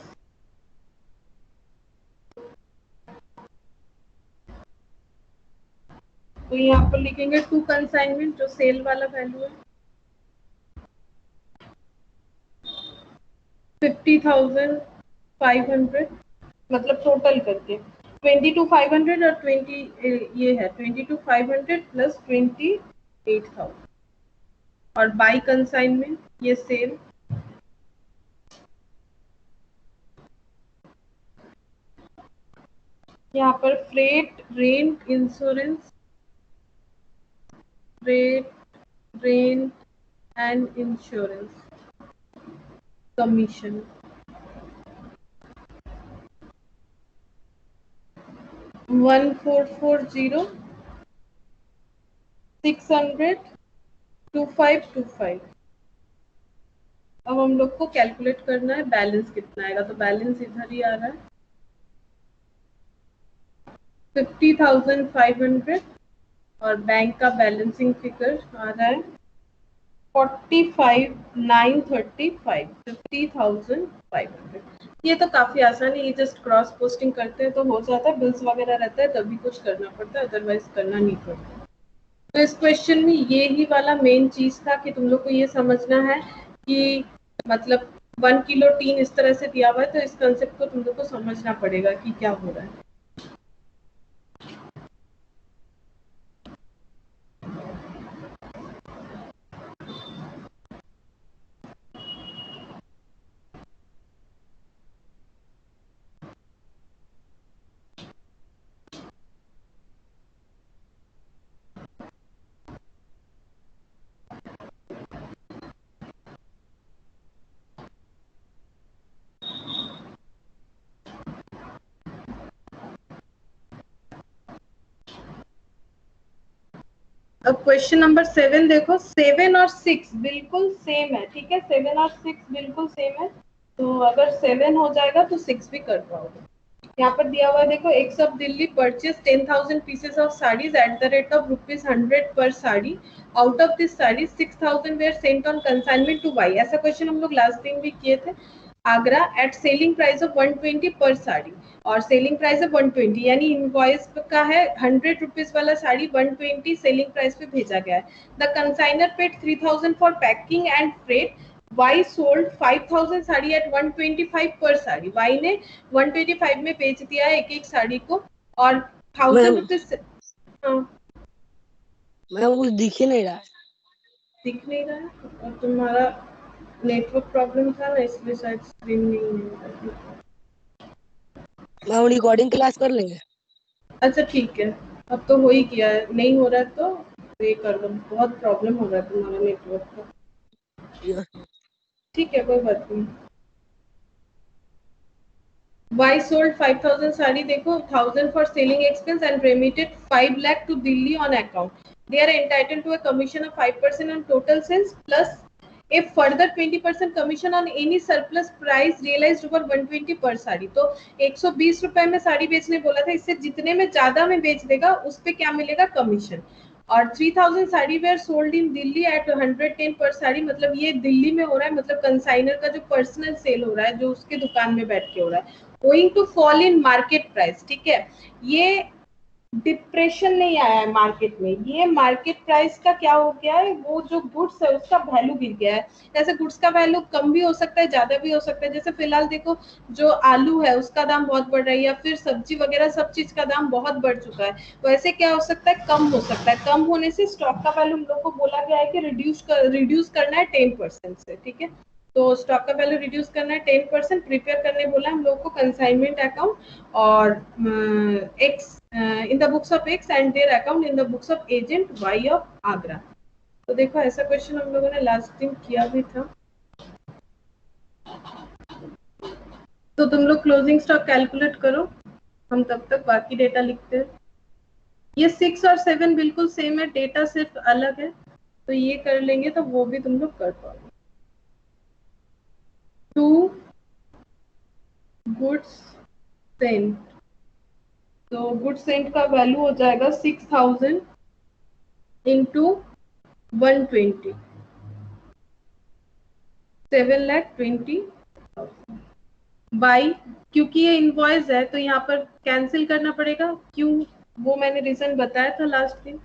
तो यहाँ पर लिखेंगे टू कंसाइनमेंट, जो सेल वाला वैल्यू है 50,500, मतलब टोटल करके 22,500 और 20 ये है 22,500 प्लस 28,000। और बाई कंसाइनमेंट ये सेल यहाँ पर freight rent insurance, freight rent and insurance commission 1440 600 2525। अब हम लोग को कैलकुलेट करना है बैलेंस कितना आएगा। तो बैलेंस इधर ही आ रहा है 50,500 और बैंक का बैलेंसिंग फिगर आ रहा है 45,935, 50,500। ये तो काफी आसान है, ये जस्ट क्रॉस पोस्टिंग करते हैं तो हो जाता है। बिल्स वगैरह रहता है तभी कुछ करना पड़ता है, अदरवाइज करना नहीं पड़ता। तो इस क्वेश्चन में ये ही वाला मेन चीज था कि तुम लोग को ये समझना है कि मतलब 1 किलो टीन इस तरह से दिया हुआ है, तो इस कंसेप्ट को तुम लोग को समझना पड़ेगा कि क्या हो रहा है। अब क्वेश्चन नंबर 7 देखो, 7 और 6 बिल्कुल सेम है। ठीक है, 7 और 6 बिल्कुल सेम है, तो अगर 7 हो जाएगा तो 6 भी कर पाओगे। यहाँ पर दिया हुआ है देखो, X of Delhi purchase 10,000 pieces of saris at the rate of ₹100 per sari. Out of this sari 6,000 were sent on consignment to Y. ऐसा क्वेश्चन हम लोग लास्ट दिन भी किए थे। Agra at selling price of 120 per sari, और सेलिंग प्राइस है 120, यानी इनवॉइस का है 100 रुपीज वाला साड़ी 120 सेलिंग प्राइस पे भेजा गया है। The consignor paid 3,000 for packing and freight. Y sold 5,000 sari at 125 per sari. Y ने 125 में बेच दिया है एक एक साड़ी को, और 1,000 रुपीज। हाँ, मैम कुछ दिख ही नहीं रहा है। दिख नहीं रहा है, और तुम्हारा नेटवर्क प्रॉब्लम था ना, इसलिए शायद स्क्रीन नहीं है। मैम रिकॉर्डिंग क्लास कर लेंगे? अच्छा ठीक है, अब तो हो ही गया है, नहीं हो रहा है तो ये कर लो। बहुत प्रॉब्लम हो रहा है तुम्हारा नेटवर्क का। ठीक है, कोई बात नहीं। वाई सोल्ड 5,000 साड़ी, देखो 1,000 for selling expense and remitted 5 lakh to Delhi on account. They are entitled to a commission of 5% on total sales plus a further 20% commission on any surplus price realised over 120 per sari. तो 120 रुपए में साड़ी बेचने बोला था, इससे जितने में ज्यादा में बेच देगा उस पे क्या मिलेगा, कमीशन। और 3,000 sari were sold in Delhi at 110 per sari, मतलब ये दिल्ली में हो रहा है, मतलब कंसाइनर का जो पर्सनल सेल हो रहा है, जो उसके दुकान में बैठ के हो रहा है, going to fall in market price. ठीक है, ये डिप्रेशन नहीं आया है मार्केट में, ये मार्केट प्राइस का क्या हो गया है, वो जो गुड्स है उसका वैल्यू गिर गया है। जैसे गुड्स का वैल्यू कम भी हो सकता है, ज्यादा भी हो सकता है। जैसे फिलहाल देखो, जो आलू है उसका दाम बहुत बढ़ रहा है, या फिर सब्जी वगैरह सब चीज का दाम बहुत बढ़ चुका है। वैसे क्या हो सकता है, कम हो सकता है। कम होने से स्टॉक का वैल्यू हम लोग को बोला गया है कि रिड्यूस करना है 10% से। ठीक है, तो स्टॉक का वैल्यू रिड्यूस करना है 10%, प्रिपेयर करने बोला हम लोग को कंसाइनमेंट अकाउंट और X in the books of X and their account in the books of agent Y of Agra. तो देखो, ऐसा क्वेश्चन हम लोगों ने लास्ट दिन किया भी था। तो तुम लोग क्लोजिंग स्टॉक कैलकुलेट करो, हम तब तक बाकी डेटा लिखते हैं। ये 6 और 7 बिल्कुल सेम है, डेटा सिर्फ अलग है, तो ये कर लेंगे तो वो भी तुम लोग कर पाओगे। 2 गुड्स सेंट, तो गुड सेंट का वैल्यू हो जाएगा 6,000 इंटू 120, 7,20,000 बाई, क्योंकि ये इनवॉइस है तो यहाँ पर कैंसिल करना पड़ेगा। क्यों, वो मैंने रीजन बताया था लास्ट दिन,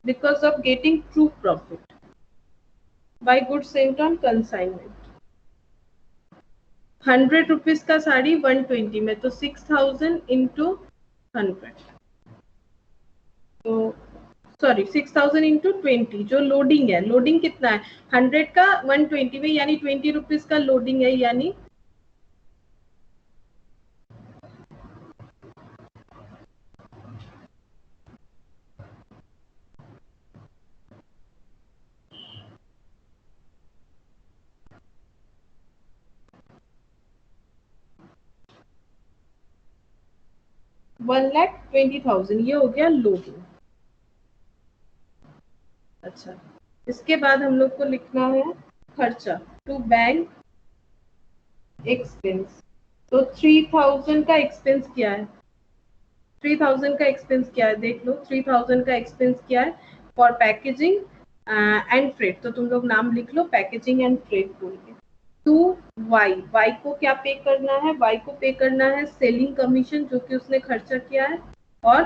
because of getting true profit by good Saint on consignment. 100 rupees का साड़ी 120 में, तो 6,000 इंटू 100, तो सॉरी 6,000 इंटू 20, जो लोडिंग है, लोडिंग कितना है 100 का 120 में, यानी 20 रुपीज का लोडिंग है, यानी $1,20,000, ये हो गया लोडिंग। अच्छा, इसके बाद हम लोग को लिखना है खर्चा, टू बैंक एक्सपेंस। तो 3,000 का एक्सपेंस क्या है, 3,000 का एक्सपेंस क्या है, देख लो 3,000 का एक्सपेंस क्या है, फॉर पैकेजिंग एंड फ्रेट। तो तुम लोग नाम लिख लो, पैकेजिंग एंड फ्रेट बोल के। टू वाई, वाई को क्या पे करना है, वाई को पे करना है सेलिंग कमीशन, जो कि उसने खर्चा किया है, और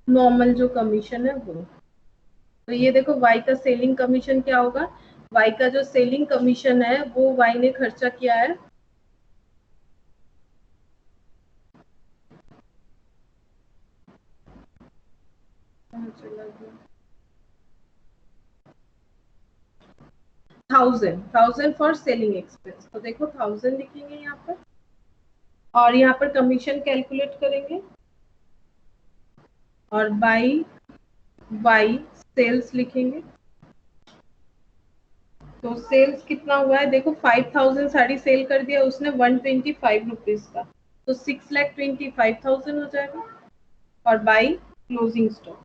नॉर्मल जो कमीशन है वो। तो ये देखो, वाई का सेलिंग कमीशन क्या होगा, वाई का जो सेलिंग कमीशन है वो वाई ने खर्चा किया है चला गया 1,000 फॉर सेलिंग एक्सपेंस। तो देखो 1,000 लिखेंगे यहाँ पर, और यहाँ पर कमीशन कैलकुलेट करेंगे, और बाई वाई सेल्स लिखेंगे। तो सेल्स कितना हुआ है, देखो 5,000 साड़ी सेल कर दिया उसने 125 रुपीज का, तो 6,25,000 हो जाएगा। और by closing stock,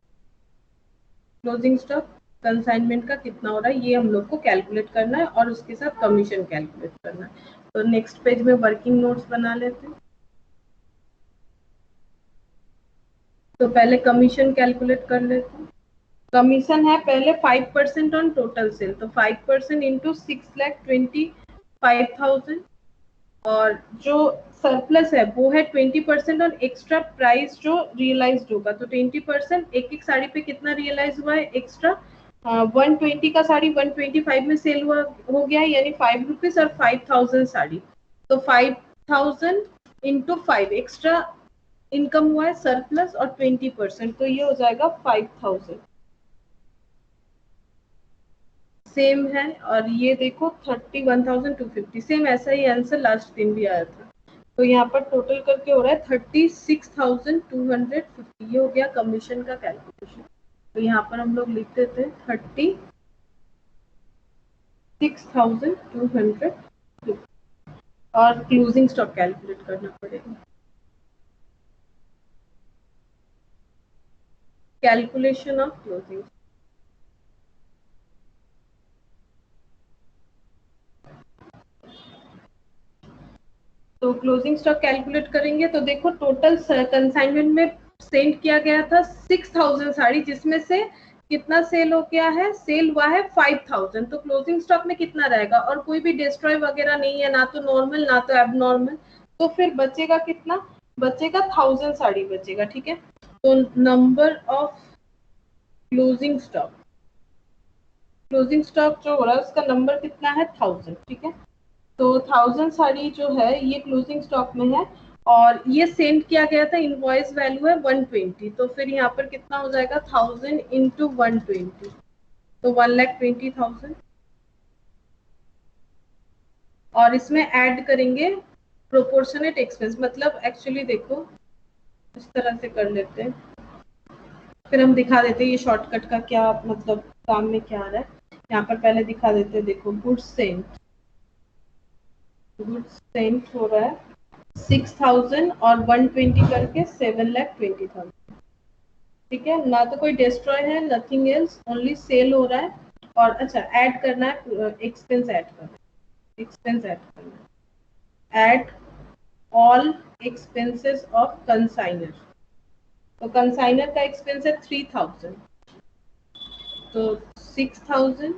closing stock consignment का कितना हो रहा है ये हम लोग को कैलकुलेट करना है, और उसके साथ कमीशन कैलकुलेट करना है। तो नेक्स्ट पेज में वर्किंग नोट्स बना लेते हैं। तो पहले कमीशन कैलकुलेट कर लेते हैं। कमीशन है पहले 5% ऑन टोटल सेल, तो 5% इंटू 6,25,000 और जो सरप्लस है वो है 20% ऑन एक्स्ट्रा प्राइस जो रियलाइज्ड होगा, तो 20% एक एक साड़ी पे कितना रियलाइज हुआ है एक्स्ट्रा, 120 का साड़ी 125 में सेल हुआ हो गया है, यानी 5 रुपीज और 5,000 साड़ी, तो 5,000 इंटू 5 एक्स्ट्रा इनकम हुआ है सरप्लस और 20%, तो ये हो जाएगा 5,000 सेम है। और ये देखो 31,250 सेम ऐसा ही आंसर लास्ट दिन भी आया था। तो यहाँ पर टोटल करके हो रहा है 36,250, ये हो गया कमीशन का कैलकुलेशन। तो यहाँ पर हम लोग लिख देते हैं 36,250 और क्लोजिंग स्टॉक कैलकुलेट करना पड़ेगा। कैलकुलेशन ऑफ क्लोजिंग, तो क्लोजिंग स्टॉक कैलकुलेट करेंगे तो देखो टोटल कंसाइनमेंट में सेंड किया गया था 6,000 साड़ी, जिसमें से कितना सेल हो गया है, सेल हुआ है 5,000, तो क्लोजिंग स्टॉक में कितना रहेगा, और कोई भी डिस्ट्रॉय वगैरह नहीं है, ना तो नॉर्मल ना तो एबनॉर्मल, तो फिर बचेगा कितना, बचेगा 1,000 साड़ी बचेगा, ठीक है। तो number of closing stock, closing stock जो हो रहा है उसका नंबर कितना है 1,000, ठीक है। तो 1,000 साड़ी जो है ये क्लोजिंग स्टॉक में है और ये सेंड किया गया था, इनवॉइस वैल्यू है 120, तो फिर यहाँ पर कितना हो जाएगा 1,000 इंटू 120, तो 1,20,000 और इसमें ऐड करेंगे प्रोपोर्शनेट एक्सपेंस, मतलब एक्चुअली देखो इस तरह से कर लेते हैं, फिर हम दिखा देते हैं ये शॉर्टकट का क्या मतलब काम में क्या आ रहा है। यहाँ पर पहले दिखा देते हैं, देखो गुड्स सेंट हो रहा है 6,000 और 120 करके 7,20,000, ठीक है। ना तो कोई डिस्ट्रॉय है, नथिंग एल्स, ओनली सेल हो रहा है। और अच्छा ऐड करना है एक्सपेंस, ऐड करना है एक्सपेंस, ऐड करना है, add all expenses of consignor, तो कंसाइनर का एक्सपेंस है 3,000, तो 6,000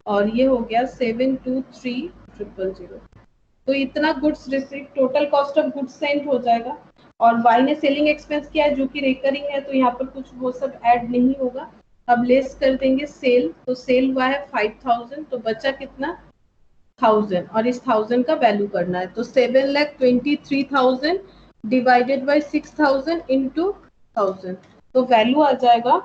और ये हो गया 723,000, तो इतना goods receive, total cost of goods Saint हो जाएगा। और वाई ने सेलिंग एक्सपेंस किया है जो कि रेकरिंग है, तो यहाँ पर कुछ वो सब ऐड नहीं होगा। अब लेस कर देंगे सेल, तो सेल हुआ है 5,000, तो बचा कितना 1,000 और इस 1,000 का वैल्यू करना है, तो 7,23,000 डिवाइडेड बाय 6,000 इंटू 1,000, तो वैल्यू आ जाएगा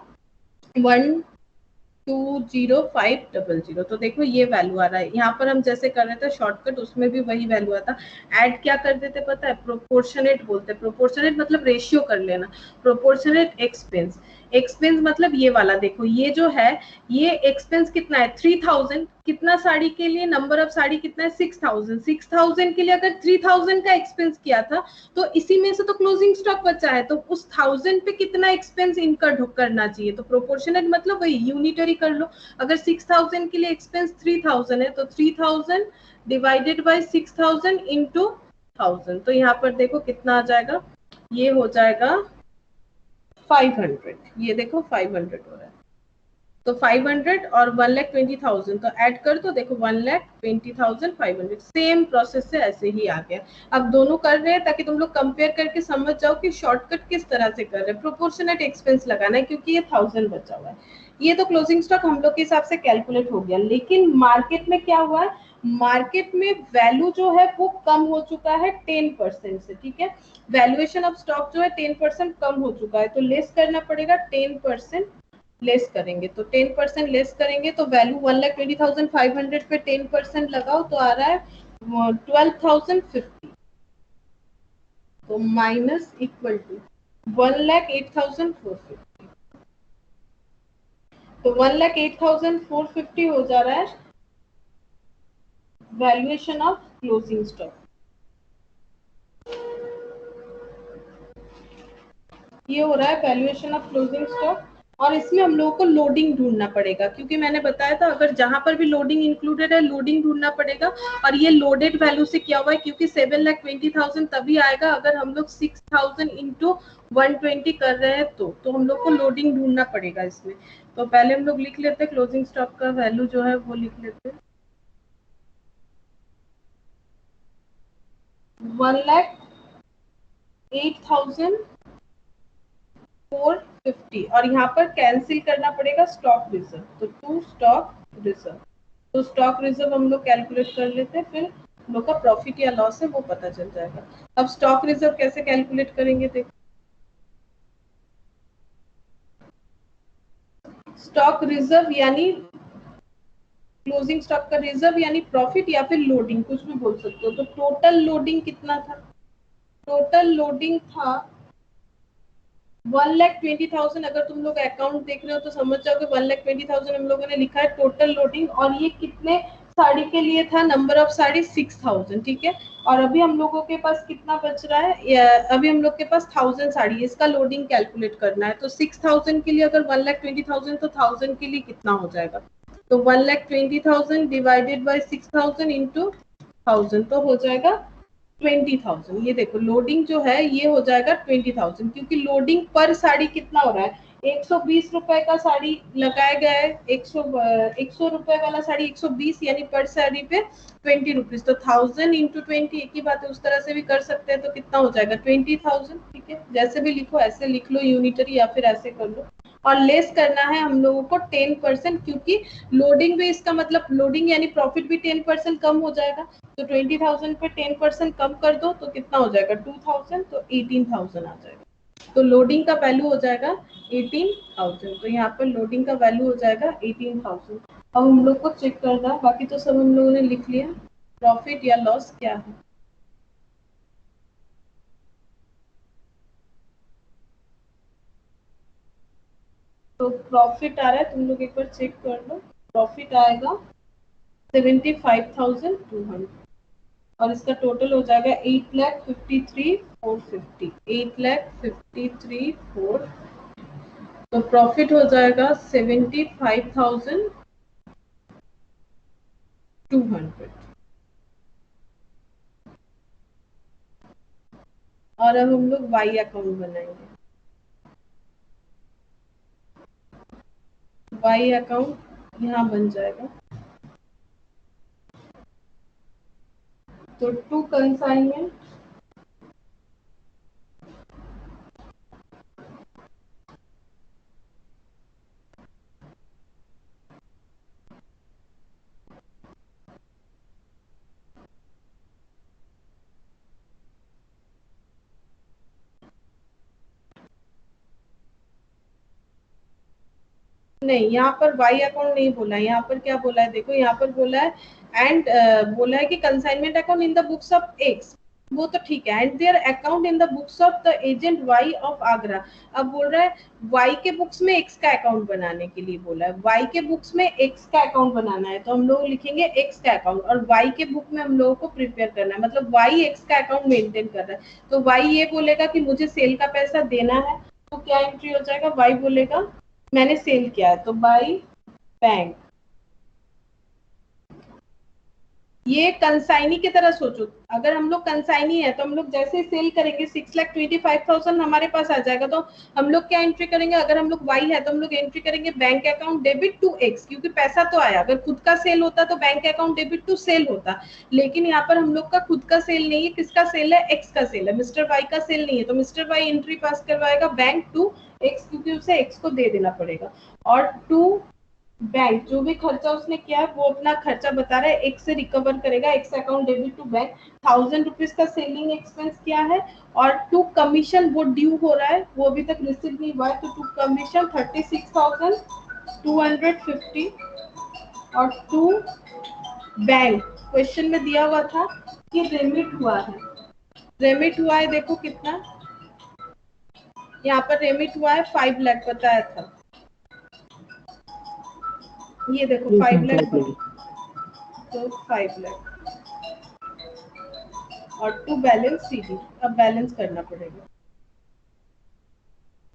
1,205,000। तो देखो ये वैल्यू आ रहा है, यहाँ पर हम जैसे कर रहे थे शॉर्टकट उसमें भी वही वैल्यू आता। ऐड क्या कर देते पता है, प्रोपोर्शनेट बोलते हैं, प्रोपोर्शनेट मतलब रेशियो कर लेना, प्रोपोर्शनेट एक्सपेंस, एक्सपेंस मतलब ये वाला, देखो ये जो है ये एक्सपेंस कितना है 3,000, कितना साड़ी के लिए, नंबर ऑफ साड़ी कितना है 6,000, 6,000 के लिए अगर 3,000 का एक्सपेंस किया था तो इसी में से तो क्लोजिंग स्टॉक बचा है, तो उस 1,000 पे कितना एक्सपेंस इनकर करना चाहिए, तो प्रोपोर्शनेट मतलब वही यूनिटरी कर लो। अगर 6,000 के लिए एक्सपेंस 3,000 है तो 3,000 डिवाइडेड बाय 6,000 इंटू 1,000, तो यहाँ पर देखो कितना आ जाएगा, ये हो जाएगा 500, ये देखो 500 हो रहा है, तो 500 और 1,20,000 तो ऐड कर दो, देखो 1,20,500, सेम प्रोसेस से ऐसे ही आ गया। अब दोनों कर रहे हैं ताकि तुम लोग कंपेयर करके समझ जाओ कि शॉर्टकट किस तरह से कर रहे हैं। प्रोपोर्शनेट एक्सपेंस लगाना है क्योंकि ये 1,000 बचा हुआ है, ये तो क्लोजिंग स्टॉक हम लोग के हिसाब से कैलकुलेट हो गया, लेकिन मार्केट में क्या हुआ है, मार्केट में वैल्यू जो है वो कम हो चुका है 10% से, ठीक है। वैल्यूएशन ऑफ स्टॉक जो है 10% कम हो चुका है, तो लेस करना पड़ेगा, 10% लेस करेंगे, तो 10% लेस करेंगे तो वैल्यू 1,20,500 पे 10% लगाओ तो आ रहा है 12,050, तो माइनस इक्वल टू 1,08,450, तो 1,08,450 हो जा रहा है वैल्यूएशन ऑफ क्लोजिंग स्टॉक। ये हो रहा है वैल्यूएशन ऑफ क्लोजिंग स्टॉक। और इसमें हम लोगों को लोडिंग ढूंढना पड़ेगा, क्योंकि मैंने बताया था अगर जहां पर भी लोडिंग इंक्लूडेड है लोडिंग ढूंढना पड़ेगा। और ये लोडेड वैल्यू से क्या हुआ है, क्योंकि 7,20,000 तभी आएगा अगर हम लोग 6,000 इंटू 120 कर रहे हैं तो हम लोग को लोडिंग ढूंढना पड़ेगा इसमें। तो पहले हम लोग लिख लेते हैं क्लोजिंग स्टॉक का वैल्यू जो है वो लिख लेते हैं 1,08,450 और यहाँ पर कैंसिल करना पड़ेगा स्टॉक रिजर्व, तो टू स्टॉक रिजर्व। तो स्टॉक रिजर्व हम लोग कैलकुलेट कर लेते हैं, फिर हम लोग का प्रॉफिट या लॉस है वो पता चल जाएगा। अब स्टॉक रिजर्व कैसे कैलकुलेट करेंगे देखो, स्टॉक रिजर्व यानी क्लोजिंग स्टॉक का रिजर्व यानी प्रॉफिट या फिर लोडिंग कुछ भी बोल सकते हो। तो टोटल लोडिंग कितना था, टोटल लोडिंग था 1,20,000। अगर तुम लोग अकाउंट देख रहे हो तो समझ जाओगे 1,20,000 हम लोगों ने लिखा है टोटल लोडिंग। और ये कितने साड़ी के लिए था, नंबर ऑफ साड़ी 6,000, ठीक है। और अभी हम लोगों के पास कितना बच रहा है, अभी हम लोग के पास 1,000 साड़ी, इसका लोडिंग कैलकुलेट करना है। तो 6,000 के लिए अगर 1,20,000 तो 1,000 के लिए कितना हो जाएगा, तो 1,20,000 डिवाइडेड बाय 6,000 इंटू 1,000 तो हो जाएगा 20,000। ये देखो लोडिंग जो है ये हो जाएगा 20,000, क्योंकि लोडिंग पर साड़ी कितना हो रहा है, 120 रुपए का साड़ी लगाया गया है, 100 रुपए वाला साड़ी 120 यानी पर साड़ी पे 20 रुपीज। तो 1,000 इंटू 20 एक ही बात है, उस तरह से भी कर सकते हैं। तो कितना हो जाएगा 20,000, ठीक है। जैसे भी लिखो ऐसे लिख लो यूनिटरी या फिर ऐसे कर लो। और लेस करना है हम लोगों को 10%, क्योंकि लोडिंग भी इसका मतलब लोडिंग यानी प्रॉफिट भी 10% कम हो जाएगा। तो 20,000 पे 10% कम कर दो तो कितना हो जाएगा 2,000, तो 18,000 आ जाएगा। तो लोडिंग का वैल्यू हो जाएगा 18,000। तो यहाँ पर लोडिंग का वैल्यू हो जाएगा 18,000। अब हम लोग को चेक करना है, बाकी तो सब हम लोगों ने लिख लिया। प्रॉफिट या लॉस क्या है, तो प्रॉफिट आ रहा है, तुम लोग एक बार चेक कर लो। प्रॉफिट आएगा 75,200 और इसका टोटल हो जाएगा 8,53,450, 8,53,450। तो प्रॉफिट हो जाएगा 75,200। और अब हम लोग वाई अकाउंट बनाएंगे। वाई अकाउंट यहाँ बन जाएगा, तो टू कंसाइनमेंट नहीं, यहाँ पर वाई अकाउंट नहीं बोला है। यहाँ पर क्या बोला है देखो, यहाँ पर बोला है एंड बोला है कि consignment account in the books of X, वो तो ठीक है, and their account in the books of the agent Y of Agra. अब बोल रहा है वाई के बुक्स में एक्स का अकाउंट बनाने के लिए बोला है, वाई के बुक्स में एक्स का अकाउंट बनाना है तो हम लोग लिखेंगे एक्स का अकाउंट, और वाई के बुक में हम लोगों को प्रिपेयर करना है, मतलब वाई एक्स का अकाउंट मेंटेन कर रहा है। तो वाई ये बोलेगा कि मुझे सेल का पैसा देना है, तो क्या एंट्री हो जाएगा, वाई बोलेगा मैंने सेल किया है, तो बाई बैंक। ये कंसाइनी की तरह सोचो, अगर हम लोग कंसाइनी है तो हम लोग जैसे सेल करेंगे 6,25,000 हमारे पास आ जाएगा, तो हम लोग क्या एंट्री करेंगे, अगर हम लोग वाई है तो हम लोग एंट्री करेंगे bank account debit to X, क्योंकि पैसा तो आया। अगर खुद का सेल होता तो bank account debit to sale होता, लेकिन यहाँ पर हम लोग का खुद का सेल नहीं है, किसका सेल है, एक्स का सेल है, मिस्टर वाई का सेल नहीं है। तो मिस्टर वाई एंट्री पास करवाएगा बैंक टू एक्स, क्योंकि उसे एक्स को दे देना पड़ेगा। और टू बैंक, जो भी खर्चा उसने किया है वो अपना खर्चा बता रहा है, एक्स से रिकवर करेगा, X account debit to bank. 1,000 rupees का सेलिंग एक्सपेंस किया है, और टू कमीशन वो ड्यू हो रहा है, वो अभी तक रिसीव नहीं हुआ है, तो टू कमीशन 36,250। और टू बैंक क्वेश्चन में दिया हुआ था कि रेमिट हुआ है, रेमिट हुआ है देखो कितना, यहाँ पर रेमिट हुआ है 5 लाख बताया था, ये देखो 5 लाख, तो 5 लाख और टू बैलेंस सीडी। अब बैलेंस करना पड़ेगा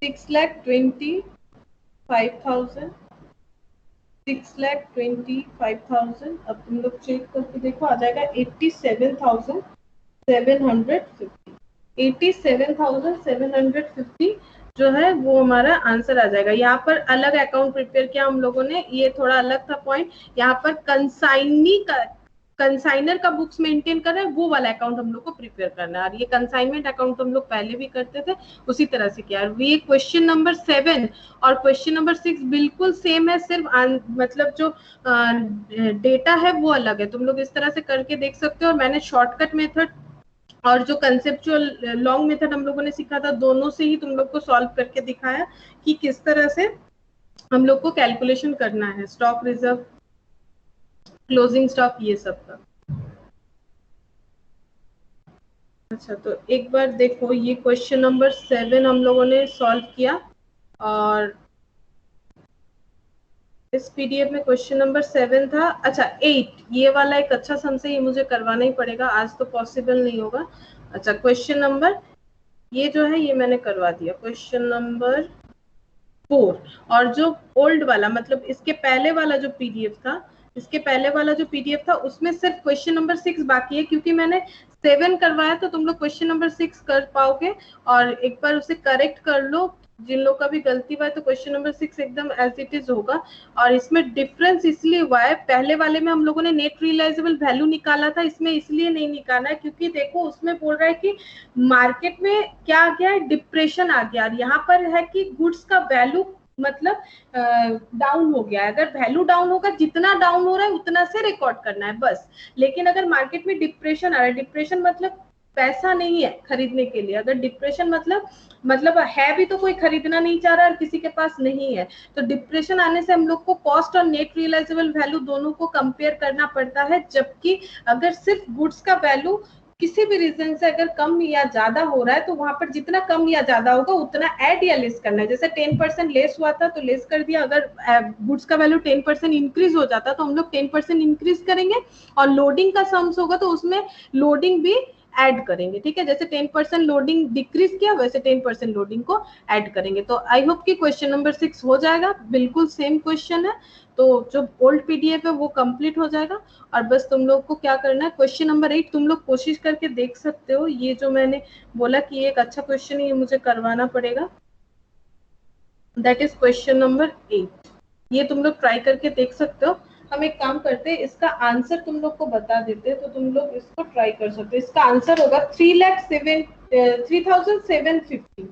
6,20,450 5,000, 6,25,000। अब तुम लोग चेक करके देखो, आ जाएगा 87,750। 87,750 जो है वो हमारा आंसर आ जाएगा। यहाँ पर अलग अकाउंट प्रिपेयर किया हम लोगों ने, ये थोड़ा अलग था पॉइंट। यहाँ पर कंसाइनर का बुक्स मेंटेन कर रहे हैं, वो वाला अकाउंट हम लोग को प्रिपेयर करना है। और ये कंसाइनमेंट अकाउंट हम लोग पहले भी करते थे, उसी तरह से किया। ये क्वेश्चन नंबर 7 और क्वेश्चन नंबर 6 बिल्कुल सेम है, सिर्फ मतलब जो डेटा है वो अलग है। तुम लोग इस तरह से करके देख सकते हो। और मैंने शॉर्टकट मेथड और जो कंसेप्चुअल लॉन्ग मेथड हम लोगों ने सीखा था, दोनों से ही तुम लोग को सॉल्व करके दिखाया कि किस तरह से हम लोग को कैलकुलेशन करना है स्टॉक रिजर्व, क्लोजिंग स्टॉक, ये सब का। अच्छा, तो एक बार देखो, ये क्वेश्चन नंबर 7 हम लोगों ने सॉल्व किया। और इस पीडीएफ में क्वेश्चन नंबर 7 था। अच्छा 8, ये वाला एक अच्छा सम से, ये मुझे करवाना ही पड़ेगा, आज तो पॉसिबल नहीं होगा। अच्छा, क्वेश्चन नंबर ये जो है ये मैंने करवा दिया, क्वेश्चन नंबर 4। और जो ओल्ड वाला, मतलब इसके पहले वाला जो पीडीएफ था, उसमें सिर्फ क्वेश्चन नंबर 6 बाकी है, क्योंकि मैंने 7 करवाया तो तुम लोग क्वेश्चन नंबर 6 कर पाओगे। और एक बार उसे करेक्ट कर लो, जिन लोग का भी गलती हुआ है, तो क्वेश्चन नंबर 6 एकदम एज इट इज होगा। और इसमें डिफरेंस इसलिए हुआ है, पहले वाले में हम लोगों ने नेट रियलाइजेबल वैल्यू निकाला था, इसमें इसलिए नहीं निकाला है क्योंकि देखो उसमें बोल रहा है कि मार्केट में क्या आ गया है, डिप्रेशन आ गया। और यहाँ पर है कि गुड्स का वैल्यू मतलब डाउन हो गया है। अगर वैल्यू डाउन होगा, जितना डाउन हो रहा है उतना से रिकॉर्ड करना है बस। लेकिन अगर मार्केट में डिप्रेशन आ रहा है, डिप्रेशन मतलब पैसा नहीं है खरीदने के लिए, अगर डिप्रेशन मतलब है भी तो कोई खरीदना नहीं चाह रहा और किसी के पास नहीं है, तो डिप्रेशन आने से हम लोग को कॉस्ट और नेट रियलाइजेबल वैल्यू दोनों को कंपेयर करना पड़ता है। जबकि अगर सिर्फ गुड्स का वैल्यू किसी भी रीजन से अगर कम या ज्यादा हो रहा है, तो वहां पर जितना कम या ज्यादा होगा उतना ऐड या लेस करना है। जैसे 10% लेस हुआ था तो लेस कर दिया, अगर गुड्स का वैल्यू 10% इंक्रीज हो जाता तो हम लोग 10% इंक्रीज करेंगे, और लोडिंग का सम्स होगा तो उसमें लोडिंग भी ऐड करेंगे। ठीक है, जैसे 10% लोडिंग डिक्रीज किया, वैसे 10% लोडिंग को ऐड करेंगे। तो आई होप कि क्वेश्चन नंबर 6 हो जाएगा, बिल्कुल सेम क्वेश्चन है। तो जो ओल्ड पीडीएफ है वो कंप्लीट हो जाएगा। और बस तुम लोग को क्या करना है, क्वेश्चन नंबर 8 तुम लोग कोशिश करके देख सकते हो। ये जो मैंने बोला कि ये एक अच्छा क्वेश्चन है, ये मुझे करवाना पड़ेगा, दैट इज क्वेश्चन नंबर 8। ये तुम लोग ट्राई करके देख सकते हो। हम एक काम करते हैं, इसका आंसर तुम लोग को बता देते हैं, तो तुम लोग इसको ट्राई कर सकते हो। इसका आंसर होगा 3,0750।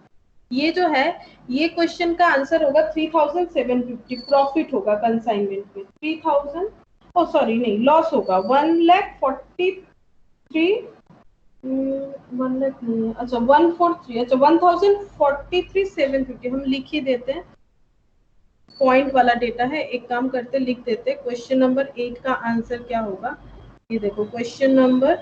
ये जो है, ये क्वेश्चन का आंसर होगा 3,750। प्रॉफिट होगा कंसाइनमेंट में 3,000, ओ सॉरी नहीं, लॉस होगा 1,43,1 लाख नहीं है, अच्छा 143, अच्छा 1,043,750 हम लिख ही देते हैं। पॉइंट वाला डेटा है, एक काम करते लिख देते। क्वेश्चन नंबर 8 का आंसर क्या होगा, ये देखो क्वेश्चन नंबर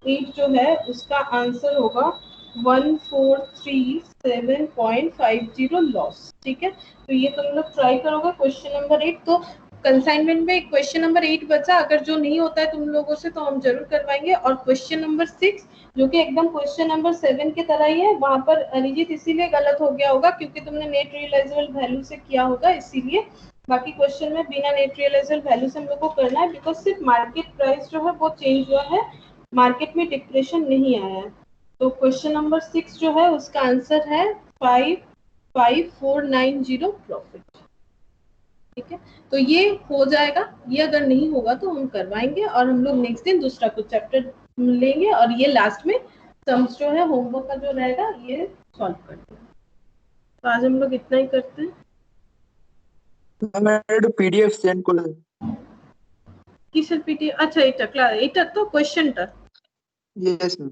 8 जो है उसका आंसर होगा 1,437.50 लॉस। ठीक है, तो ये तुम लोग ट्राई करोगे क्वेश्चन नंबर 8। तो कंसाइनमेंट में क्वेश्चन नंबर 8 बचा, अगर जो नहीं होता है तुम लोगों से तो हम जरूर करवाएंगे। और क्वेश्चन नंबर 6 जो कि एकदम क्वेश्चन नंबर 7 की तरह ही है, वहां पर अनिजीत इसीलिए गलत हो गया होगा क्योंकि तुमने नेट रियलाइजेबल वैल्यू से किया होगा, इसीलिए। बाकी क्वेश्चन में बिना नेट रियलाइजेबल वैल्यू से हम लोग को करना है, बिकॉज सिर्फ मार्केट प्राइस जो है वो चेंज हुआ है, मार्केट में डिप्रेशन नहीं आया है। तो क्वेश्चन नंबर 6 जो है उसका आंसर है 5,490 प्रॉफिट। ठीक है, तो ये हो जाएगा। ये अगर नहीं होगा तो हम करवाएंगे, और हम लोग नेक्स्ट दिन दूसरा कुछ चैप्टर लेंगे, और ये लास्ट में सम्स जो है होमवर्क का जो रहेगा ये सॉल्व कर देंगे। तो आज हम लोग इतना ही करते हैं। मैंने पीडीएफ सेंड कर किस पीडीएफ? अच्छा, एटा तो क्वेश्चन टा। Yes ma'am.